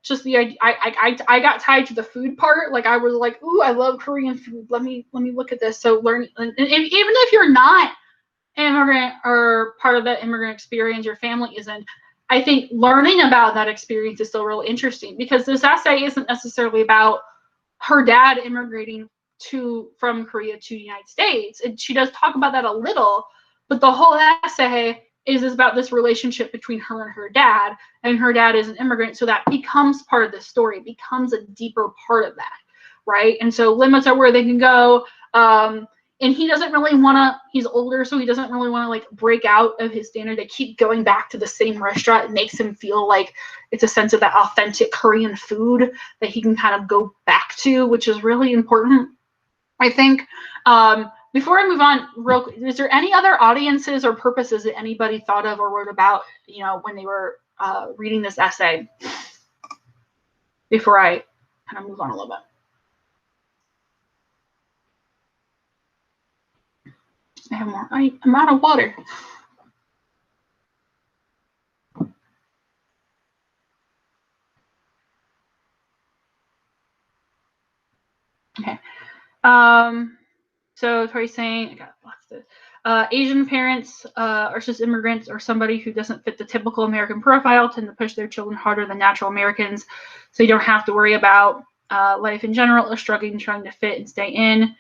S1: just I got tied to the food part. Like I was like, ooh, I love Korean food. Let me look at this. So learn, and even if you're not immigrant or part of that immigrant experience, your family isn't, I think learning about that experience is still really interesting, because this essay isn't necessarily about her dad immigrating from Korea to the United States. And she does talk about that a little, but the whole essay is about this relationship between her and her dad is an immigrant, so that becomes part of the story, becomes a deeper part of that, right? And so limits are where they can go. And he doesn't really want to, he's older, so he doesn't really want to like break out of his standard. They keep going back to the same restaurant. It makes him feel like it's a sense of that authentic Korean food that he can kind of go back to, which is really important, I think. Before I move on, real quick, is there any other audiences or purposes that anybody thought of or wrote about, you know, when they were reading this essay? Before I kind of move on a little bit. I have more. I'm out of water. Okay. So Tori's saying, I got lots of this. Asian parents are just immigrants or somebody who doesn't fit the typical American profile tend to push their children harder than natural Americans, so you don't have to worry about life in general or struggling trying to fit and stay in.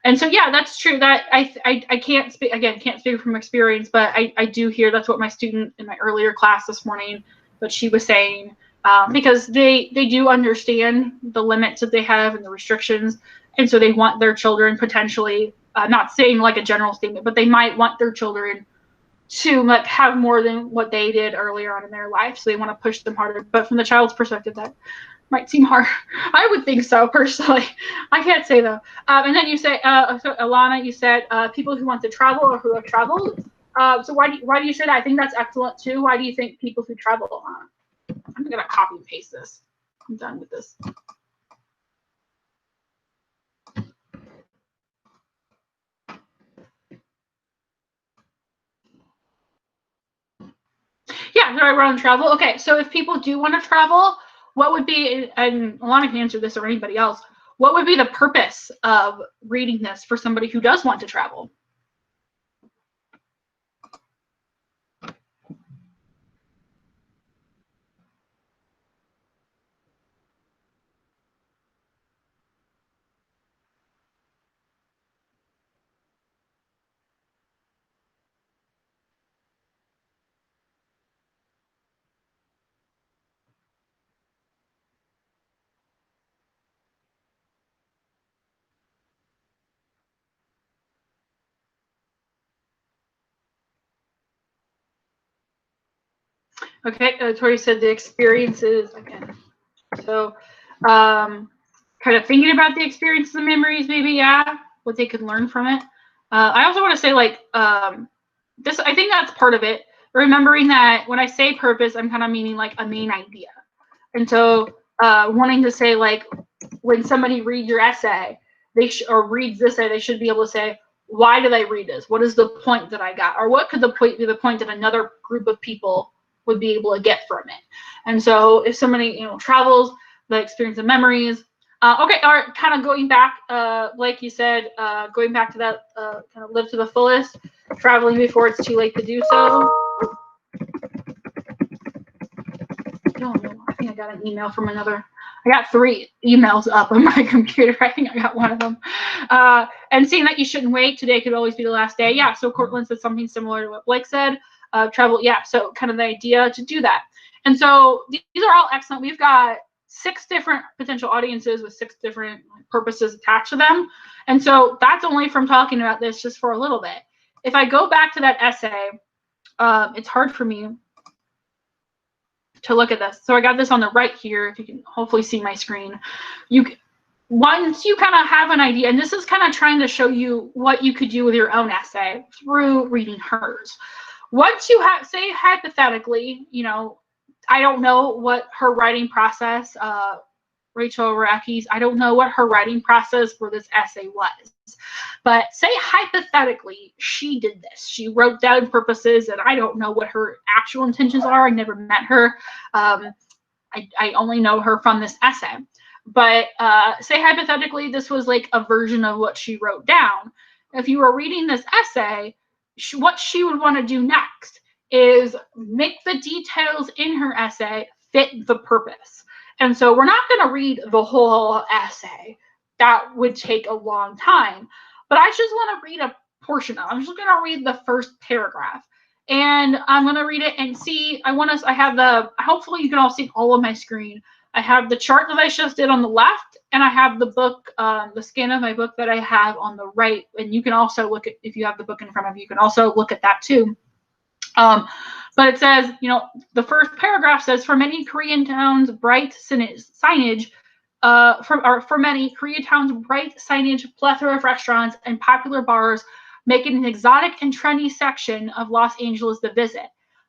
S1: And so, yeah, that's true. That I can't speak, again, can't speak from experience, but I do hear that's what my student in my earlier class this morning, what she was saying, because they do understand the limits that they have and the restrictions. And so they want their children potentially, not saying like a general statement, but they might want their children to like have more than what they did earlier on in their life. So they want to push them harder. But from the child's perspective, that might seem hard. I would think so, personally. I can't say though. And then you say, so Alana, you said people who want to travel or who have traveled. So why do you say that? I think that's excellent too. Why do you think people who travel? I'm gonna copy and paste this. I'm done with this. Yeah, do I want to travel? Okay, so if people do want to travel, what would be, and Alana can answer this or anybody else, what would be the purpose of reading this for somebody who does want to travel? Okay, Tori said the experiences again. So, kind of thinking about the experiences and memories, maybe, yeah, what they could learn from it. I also want to say, like, this, I think that's part of it. Remembering that when I say purpose, I'm kind of meaning like a main idea. And so, wanting to say, like, when somebody reads your essay, or reads this essay, they should be able to say, why do they read this? What is the point that I got? Or what could the point be the point that another group of people would be able to get from it? And so if somebody, you know, travels, the experience and memories. Okay, all right, kind of going back, like you said, going back to that kind of live to the fullest, traveling before it's too late to do so. I don't know. I think I got an email from another. I got 3 emails up on my computer. I think I got one of them. And seeing that you shouldn't wait, today could always be the last day. Yeah, so Cortland said something similar to what Blake said. Travel, yeah, so kind of the idea to do that. And so these are all excellent. We've got 6 different potential audiences with 6 different purposes attached to them. And so that's only from talking about this just for a little bit. If I go back to that essay, it's hard for me to look at this. So I got this on the right here. If you can hopefully see my screen, once you kind of have an idea, and this is kind of trying to show you what you could do with your own essay through reading hers. Once you have, say hypothetically, you know, I don't know what her writing process Rachel Rakis. I don't know what her writing process for this essay was. But say hypothetically she did this. She wrote down purposes, and I don't know what her actual intentions are. I never met her. I only know her from this essay. But say hypothetically this was like a version of what she wrote down. If you were reading this essay, what she would want to do next is make the details in her essay fit the purpose. And so we're not going to read the whole essay. That would take a long time. But I just want to read a portion of it. I'm just going to read the first paragraph. And I'm going to read it and see. I have the, hopefully you can all see all of my screen. I have the chart that I just did on the left, and I have the book, the scan of my book that I have on the right. And you can also look at, if you have the book in front of you, you can also look at that too. But it says, you know, the first paragraph says, for many Koreatown's bright signage, for many, Koreatown's bright signage, plethora of restaurants, and popular bars make it an exotic and trendy section of Los Angeles to visit.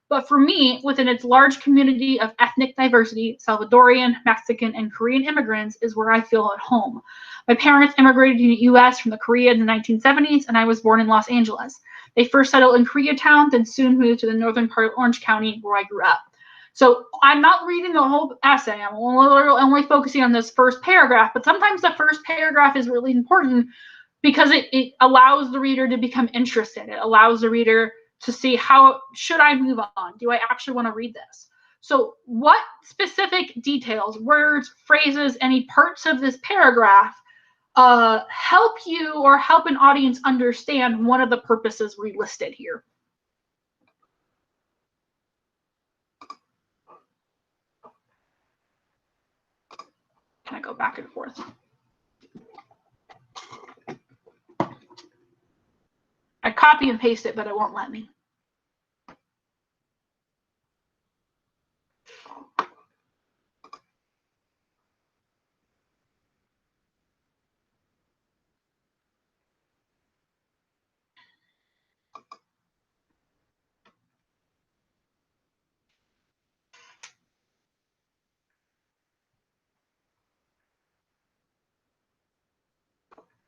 S1: But for me, within its large community of ethnic diversity, Salvadorian, Mexican, and Korean immigrants is where I feel at home. My parents immigrated to the U.S. from Korea in the 1970s, and I was born in Los Angeles. They first settled in Koreatown, then soon moved to the northern part of Orange County, where I grew up. So I'm not reading the whole essay. I'm only focusing on this first paragraph, but sometimes the first paragraph is really important because it allows the reader to become interested. It allows the reader to see, how should I move on? Do I actually want to read this? So what specific details, words, phrases, any parts of this paragraph help you or help an audience understand one of the purposes we listed here? Can I go back and forth? I copy and paste it, but it won't let me.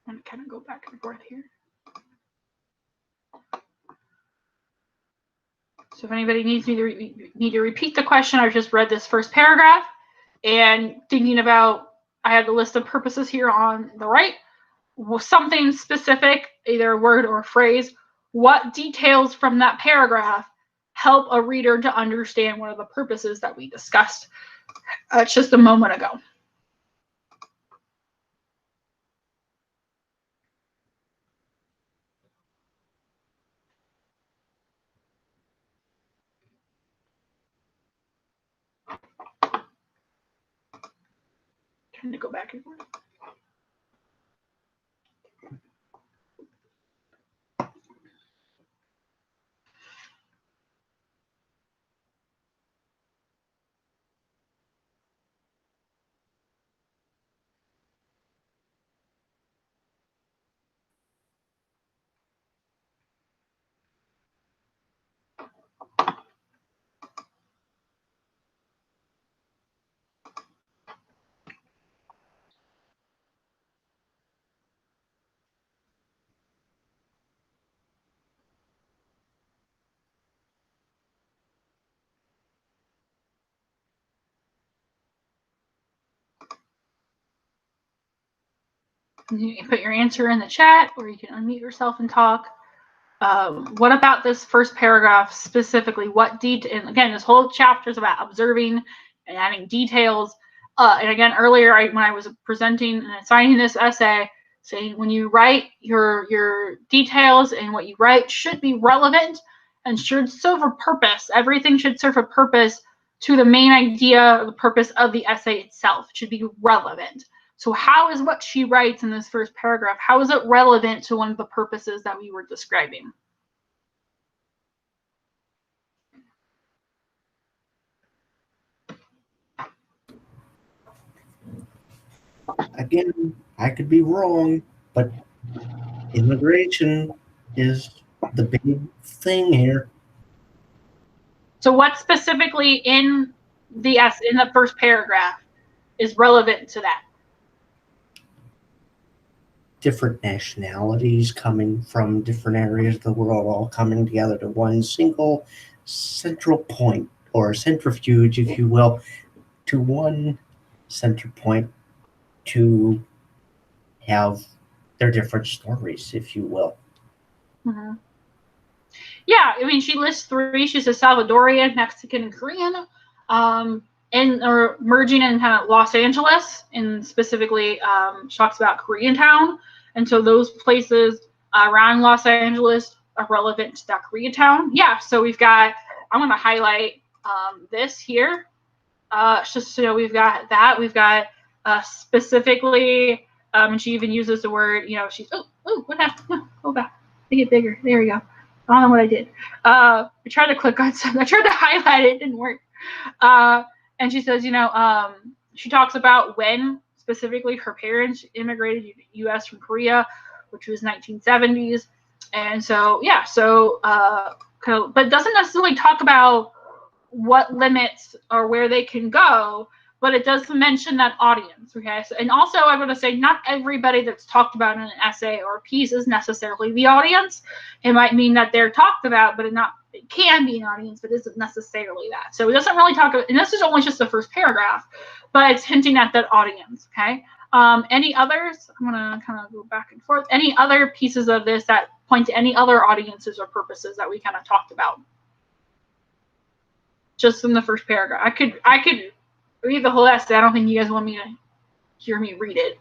S1: And kind of go back and forth here. So if anybody needs me to repeat the question, I just read this first paragraph and thinking about, I have the list of purposes here on the right, something specific, either a word or a phrase. What details from that paragraph help a reader to understand one of the purposes that we discussed just a moment ago? Trying to go back and forth. You can put your answer in the chat, or you can unmute yourself and talk. What about this first paragraph specifically? What detail? And again, this whole chapter is about observing and adding details. And again, earlier when I was presenting and assigning this essay, saying when you write, your details and what you write should be relevant and should serve a purpose. Everything should serve a purpose to the main idea, the purpose of the essay itself. It should be relevant. So how is what she writes in this first paragraph, how is it relevant to one of the purposes that we were describing?
S2: Again, I could be wrong, but immigration is the big thing here.
S1: So what specifically in the first paragraph is relevant to that.
S2: Different nationalities coming from different areas of the world, all coming together to one single central point, or centrifuge, if you will, to one center point to have their different stories, if you will.
S1: Mm-hmm. Yeah, I mean, she lists 3. She says Salvadorian, Mexican, and Korean, and or merging in kind of Los Angeles, and specifically she talks about Koreatown, and so those places around Los Angeles are relevant to that Koreatown. Yeah, so we've got. I'm going to highlight this here, just so we've got that. We've got specifically, and she even uses the word. She's what happened? Go back. Make it bigger. There we go. I don't know what I did. I tried to click on something. I tried to highlight it. It didn't work. And she says, she talks about when specifically her parents immigrated to the U.S. from Korea, which was 1970s. And so, yeah, but doesn't necessarily talk about what limits or where they can go, but it does mention that audience, okay? So, and also, I want to say, not everybody that's talked about in an essay or a piece is necessarily the audience. It might mean that they're talked about, but it can be an audience, but isn't necessarily that. So it doesn't really talk about, and this is only just the first paragraph, but it's hinting at that audience, okay? Any others? I'm going to kind of go back and forth. Any other pieces of this that point to any other audiences or purposes that we kind of talked about? Just in the first paragraph. I could read the whole essay. I don't think you guys want me to hear me read it.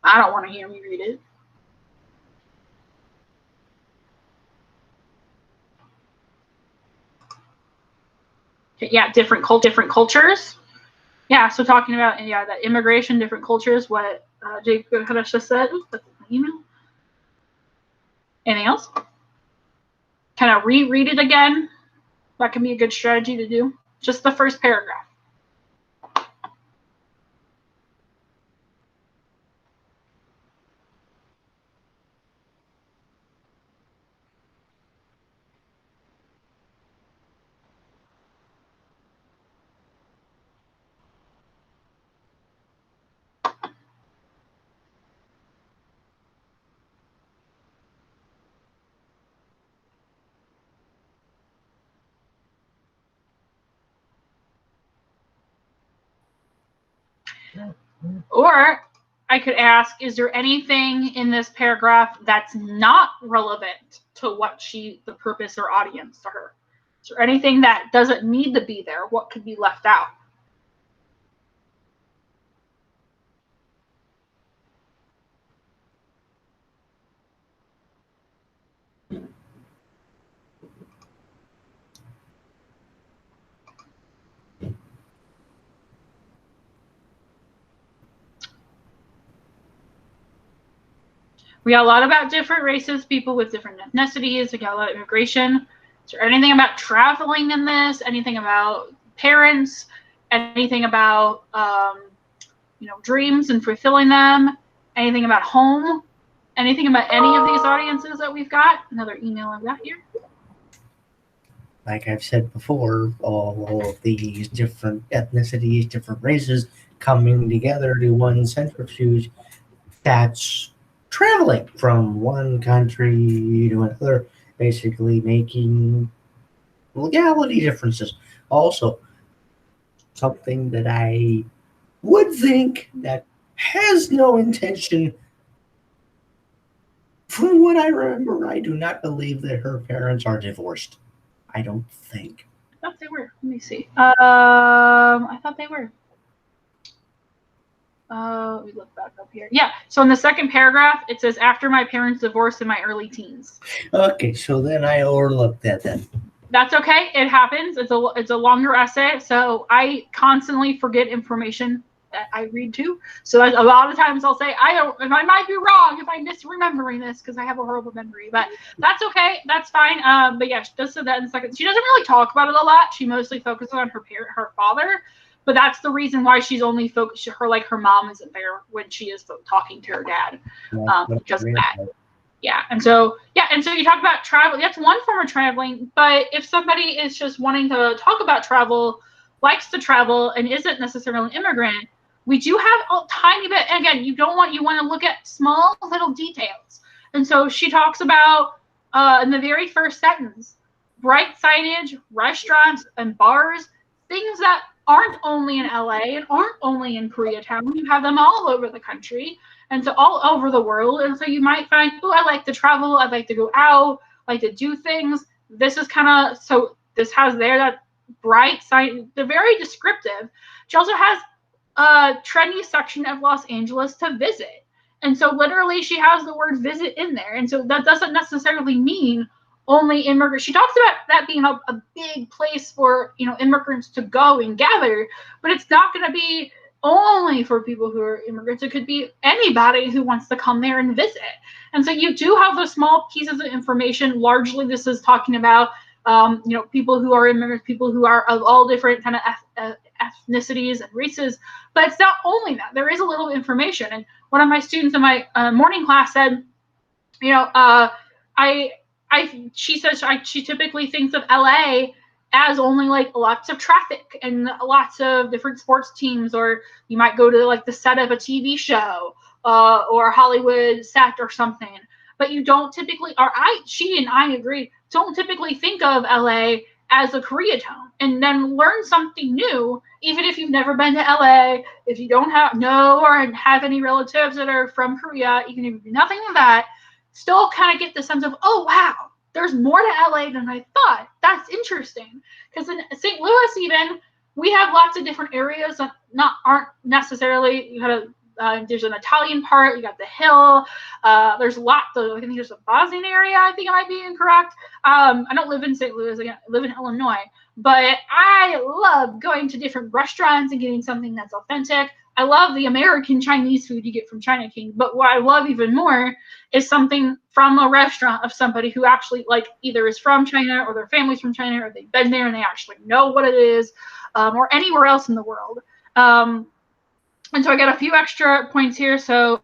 S1: I don't want to hear me read it. Okay, yeah, different cultures. Yeah, so talking about that immigration, different cultures. What Jake Hadash just said. Oops, that's my email. Anything else? Kind of reread it again. That can be a good strategy to do. Just the first paragraph. Or I could ask, is there anything in this paragraph that's not relevant to what the purpose or audience to her? Is there anything that doesn't need to be there? What could be left out? We got a lot about different races, people with different ethnicities. We got a lot of immigration. Is there anything about traveling in this? Anything about parents? Anything about dreams and fulfilling them? Anything about home? Anything about any of these audiences that we've got? Another email I've got here.
S2: Like I've said before, all of these different ethnicities, different races coming together to one centrifuge, that's traveling from one country to another, basically making legality differences. Also, something that I would think that has no intention. From what I remember, I do not believe that her parents are divorced. I don't think.
S1: I thought they were. Let me see. I thought they were. Let me look back up here. Yeah. So in the second paragraph, it says, after my parents' divorce in my early teens.
S2: Okay, so then I overlooked that then.
S1: That's okay. It happens. It's a longer essay, so I constantly forget information that I read too. So a lot of times I'll say, I might be wrong if I'm misremembering this because I have a horrible memory, but that's okay. That's fine. But yeah, she does say that in a second. She doesn't really talk about it a lot. She mostly focuses on her father, but that's the reason why she's only focused. Her mom isn't there when she is talking to her dad because of that. Yeah, and so you talk about travel. That's one form of traveling. But if somebody is just wanting to talk about travel, likes to travel and isn't necessarily an immigrant, we do have a tiny bit. And again, you want to look at small little details. And so she talks about in the very first sentence, bright signage, restaurants, and bars, things that aren't only in LA and aren't only in Koreatown. You have them all over the country and so all over the world. And so you might find, oh, I like to travel, I like to go out, I like to do things. This is kind of, so this has there that bright sign. They're very descriptive. She also has a trendy section of Los Angeles to visit. And so literally she has the word visit in there. And so that doesn't necessarily mean only immigrants. She talks about that being a big place for, immigrants to go and gather, but it's not going to be only for people who are immigrants. It could be anybody who wants to come there and visit. And so you do have those small pieces of information. Largely this is talking about, people who are immigrants, people who are of all different kind of ethnicities and races. But it's not only that. There is a little information. And one of my students in my morning class said, she says she typically thinks of LA as only like lots of traffic and lots of different sports teams, or you might go to like the set of a TV show or a Hollywood set or something. But you don't typically, she and I agree, don't typically think of LA as a Koreatown, and then learn something new, even if you've never been to LA, if you don't have any relatives that are from Korea, even if you do nothing of that, still kind of get the sense of, oh, wow, there's more to LA than I thought. That's interesting. Because in St. Louis, even, we have lots of different areas that aren't necessarily, there's an Italian part, you got the Hill, there's lots of, I think there's a Bosnian area, I think I might be incorrect. I don't live in St. Louis, again, I live in Illinois, but I love going to different restaurants and getting something that's authentic. I love the American Chinese food you get from China King, but what I love even more is something from a restaurant of somebody who actually either is from China or their family's from China or they've been there and they actually know what it is, or anywhere else in the world. And so I got a few extra points here. So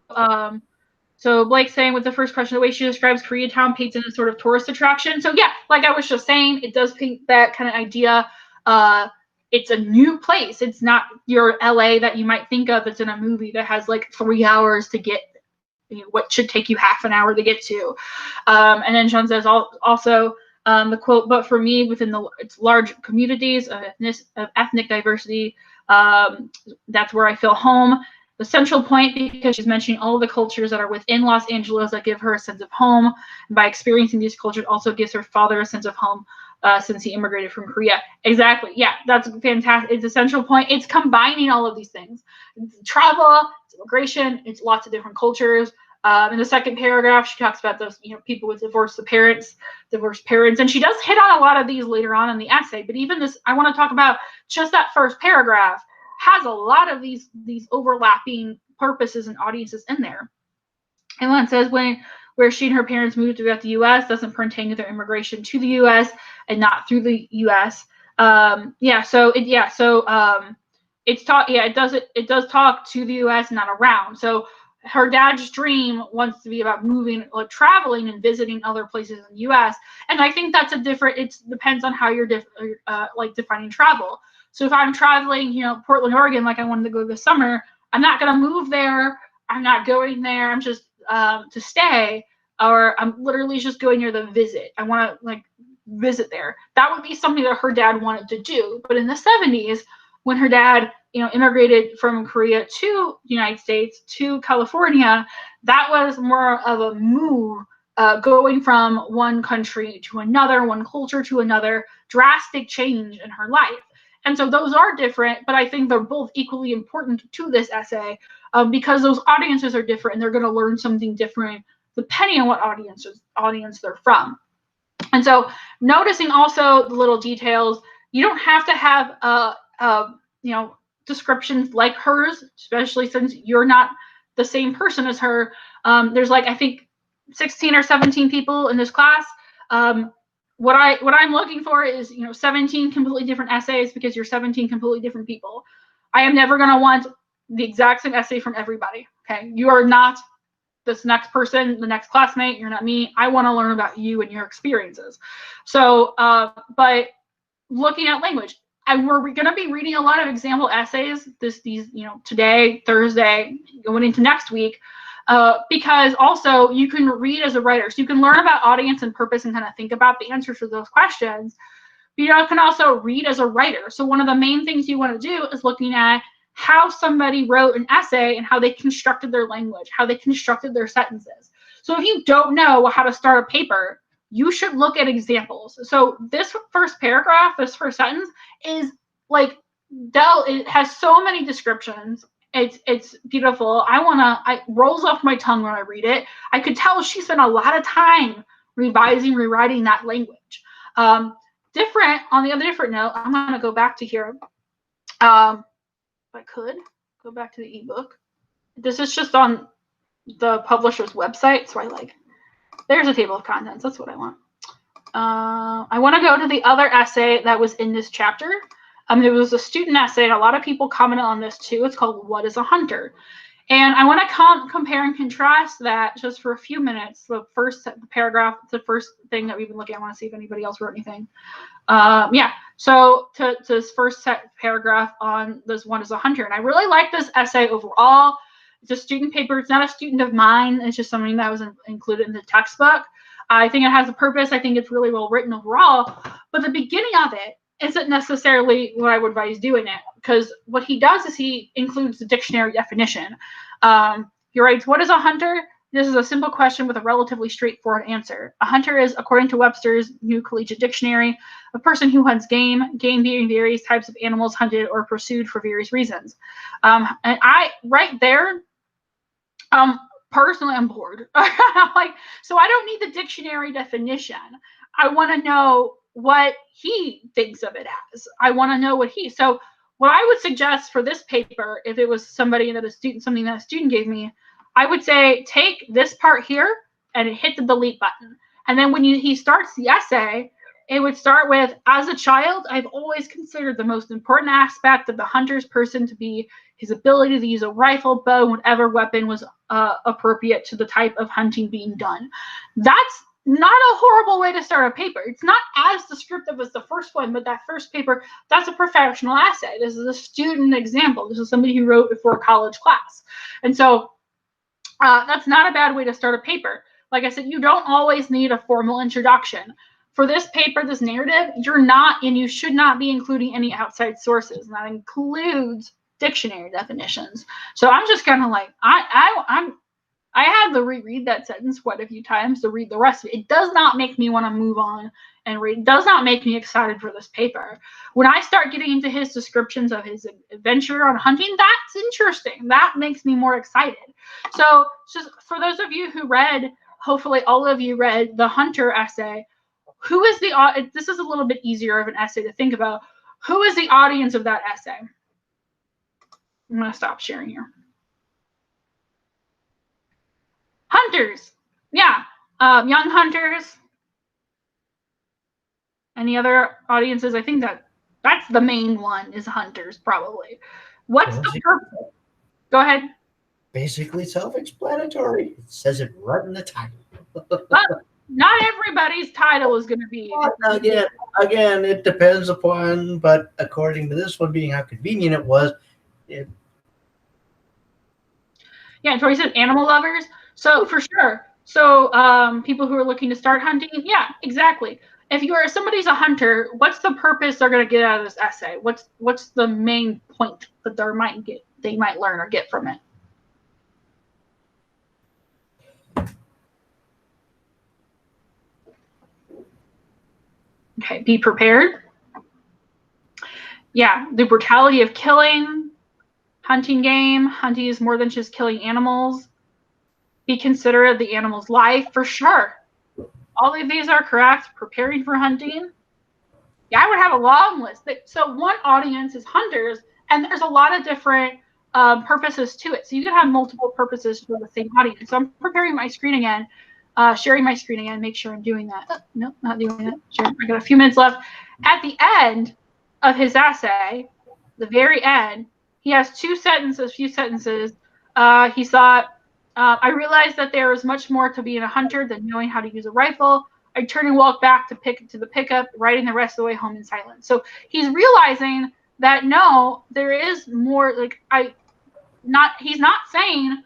S1: Blake's saying with the first question, the way she describes Koreatown paints in a sort of tourist attraction. So yeah, like I was just saying, it does paint that kind of idea. It's a new place. It's not your LA that you might think of that's in a movie that has like 3 hours to get, what should take you half an hour to get to. And then Sean says also the quote, but for me, within its large communities of ethnic diversity, that's where I feel home. The central point, because she's mentioning all of the cultures that are within Los Angeles that give her a sense of home. And by experiencing these cultures also gives her father a sense of home since he immigrated from Korea. Exactly. Yeah, that's fantastic. It's a central point. It's combining all of these things. It's travel, it's immigration, it's lots of different cultures. In the second paragraph, she talks about those, people with divorced parents, and she does hit on a lot of these later on in the essay. But even this, I want to talk about just that first paragraph has a lot of these overlapping purposes and audiences in there. And when it says where she and her parents moved throughout the U.S. doesn't pertain to their immigration to the U.S. and not through the U.S. It does talk to the U.S. and not around. So her dad's dream wants to be about moving, like traveling and visiting other places in the U.S. And I think that's it depends on how you're defining travel. So if I'm traveling, Portland, Oregon, like I wanted to go this summer, I'm not going to move there. I'm not going there. I'm just to stay, or I'm literally just going there to visit. I want to visit there. That would be something that her dad wanted to do. But in the 70s, when her dad, immigrated from Korea to the United States, to California, that was more of a move, going from one country to another, one culture to another, drastic change in her life. And so those are different, but I think they're both equally important to this essay because those audiences are different and they're going to learn something different depending on what audience they're from. And so noticing also the little details, you don't have to have descriptions like hers, especially since you're not the same person as her. There's I think 16 or 17 people in this class. What I'm looking for is 17 completely different essays because you're 17 completely different people. I am never going to want the exact same essay from everybody. Okay, you are not this next person, the next classmate. You're not me. I want to learn about you and your experiences. So, but looking at language, we're going to be reading a lot of example essays today, Thursday, going into next week, because also you can read as a writer. So you can learn about audience and purpose and kind of think about the answers to those questions. But you can also read as a writer. So one of the main things you want to do is looking at how somebody wrote an essay and how they constructed their language, how they constructed their sentences. So if you don't know how to start a paper, you should look at examples. So this first paragraph, this first sentence is like, it has so many descriptions. It's beautiful. It rolls off my tongue when I read it. I could tell she spent a lot of time rewriting that language. On the other different note, I'm going to go back to here. If I could go back to the ebook. This is just on the publisher's website. So there's a table of contents. That's what I want. I want to go to the other essay that was in this chapter. There was a student essay, and a lot of people commented on this too. It's called "What is a Hunter?" And I want to compare and contrast that just for a few minutes. The paragraph, the first thing that we've been looking at. I want to see if anybody else wrote anything. So to this first paragraph on this "What is a Hunter?" And I really like this essay overall. It's a student paper. It's not a student of mine. It's just something that was included in the textbook. I think it has a purpose. I think it's really well written overall. But the beginning of it isn't necessarily what I would advise doing it, because what he does is he includes the dictionary definition. He writes, "What is a hunter? This is a simple question with a relatively straightforward answer. A hunter is, according to Webster's New Collegiate Dictionary, a person who hunts game being various types of animals hunted or pursued for various reasons." And right there, personally, I'm bored. So I don't need the dictionary definition. I want to know what he thinks of it as. I want to know so what I would suggest for this paper, if it was something that a student gave me, I would say take this part here and hit the delete button. And then when he starts the essay, it would start with, "As a child, I've always considered the most important aspect of the hunter's person to be his ability to use a rifle, bow, whatever weapon was appropriate to the type of hunting being done." That's not a horrible way to start a paper. It's not as descriptive as the first one, but that first paper, that's a professional essay. This is a student example. This is somebody who wrote before a college class. And so that's not a bad way to start a paper. Like I said, you don't always need a formal introduction. For this paper, this narrative, you should not be including any outside sources, and that includes dictionary definitions. So I'm just kind of I had to reread that sentence quite a few times to read the rest of it. It does not make me want to move on and read. It does not make me excited for this paper. When I start getting into his descriptions of his adventure on hunting, that's interesting. That makes me more excited. So just for those of you who read, hopefully all of you read the Hunter essay, this is a little bit easier of an essay to think about. Who is the audience of that essay? I'm going to stop sharing here. Hunters. Yeah. Young hunters. Any other audiences? I think that's the main one, is hunters, probably. What's the purpose? Go ahead.
S2: Basically self-explanatory. It says it right in the title.
S1: Not everybody's title is going to be.
S2: Again, it depends upon, but according to this one, being how convenient it was,
S1: Yeah, Tori said animal lovers. So for sure. So people who are looking to start hunting, yeah, exactly. If somebody's a hunter, what's the purpose they're going to get out of this essay? What's the main point that they might learn or get from it? Okay, be prepared. Yeah, the brutality of killing, hunting game. Hunting is more than just killing animals. Be considerate of the animal's life, for sure. All of these are correct. Preparing for hunting. Yeah, I would have a long list. So one audience is hunters, and there's a lot of different purposes to it. So you can have multiple purposes for the same audience. So I'm preparing my screen again, sharing my screen again, make sure I'm doing that. Oh, no, not doing that. Sure, I got a few minutes left. At the end of his essay, the very end, he has few sentences. He thought, I realized that there is much more to being a hunter than knowing how to use a rifle. I turn and walk back to the pickup, riding the rest of the way home in silence. So he's realizing that no, there is more. Like he's not saying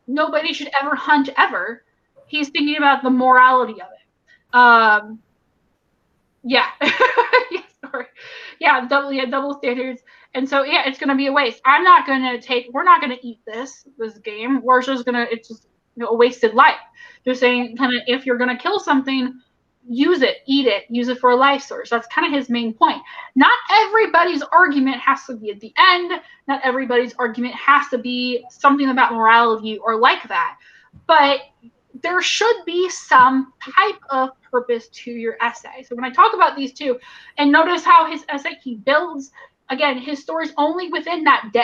S1: nobody should ever hunt ever. He's thinking about the morality of it. Yeah. Yeah, sorry. Yeah, double standards. And so yeah, it's gonna be a waste. We're not gonna eat this game. We're just gonna it's just a wasted life. They're saying kind of if you're gonna kill something, use it, eat it, use it for a life source. That's kind of his main point. Not everybody's argument has to be at the end. Not everybody's argument has to be something about morality or like that. But there should be some type of purpose to your essay. So when I talk about these two, and notice how his essay, he builds, again, his stories only within that day.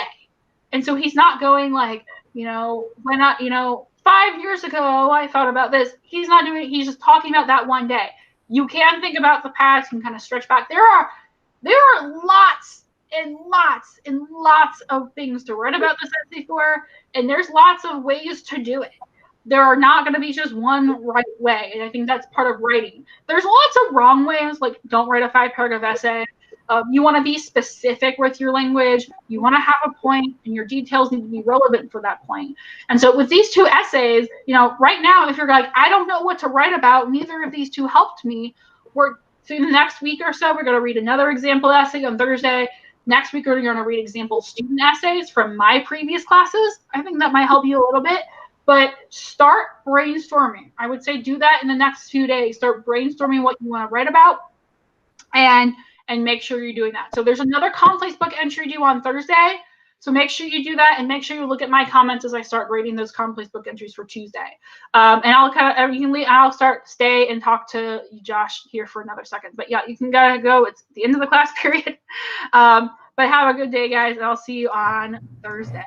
S1: And so he's not going like, when I, 5 years ago, I thought about this. He's not doing it. He's just talking about that one day. You can think about the past and kind of stretch back. There are lots and lots and lots of things to write about this essay for, and there's lots of ways to do it. There are not going to be just one right way, and I think that's part of writing. There's lots of wrong ways, like don't write a 5-paragraph essay. You want to be specific with your language. You want to have a point, and your details need to be relevant for that point. And so with these two essays, right now, if you're like, I don't know what to write about, neither of these two helped me, through the next week or so, we're going to read another example essay on Thursday. Next week, we're going to read example student essays from my previous classes. I think that might help you a little bit. But start brainstorming. I would say do that in the next few days. Start brainstorming what you want to write about, and make sure you're doing that. So there's another complex book entry due on Thursday. So make sure you do that, and make sure you look at my comments as I start grading those complex book entries for Tuesday. And I'll stay and talk to Josh here for another second. But yeah, you can go. It's the end of the class period. But have a good day, guys, and I'll see you on Thursday.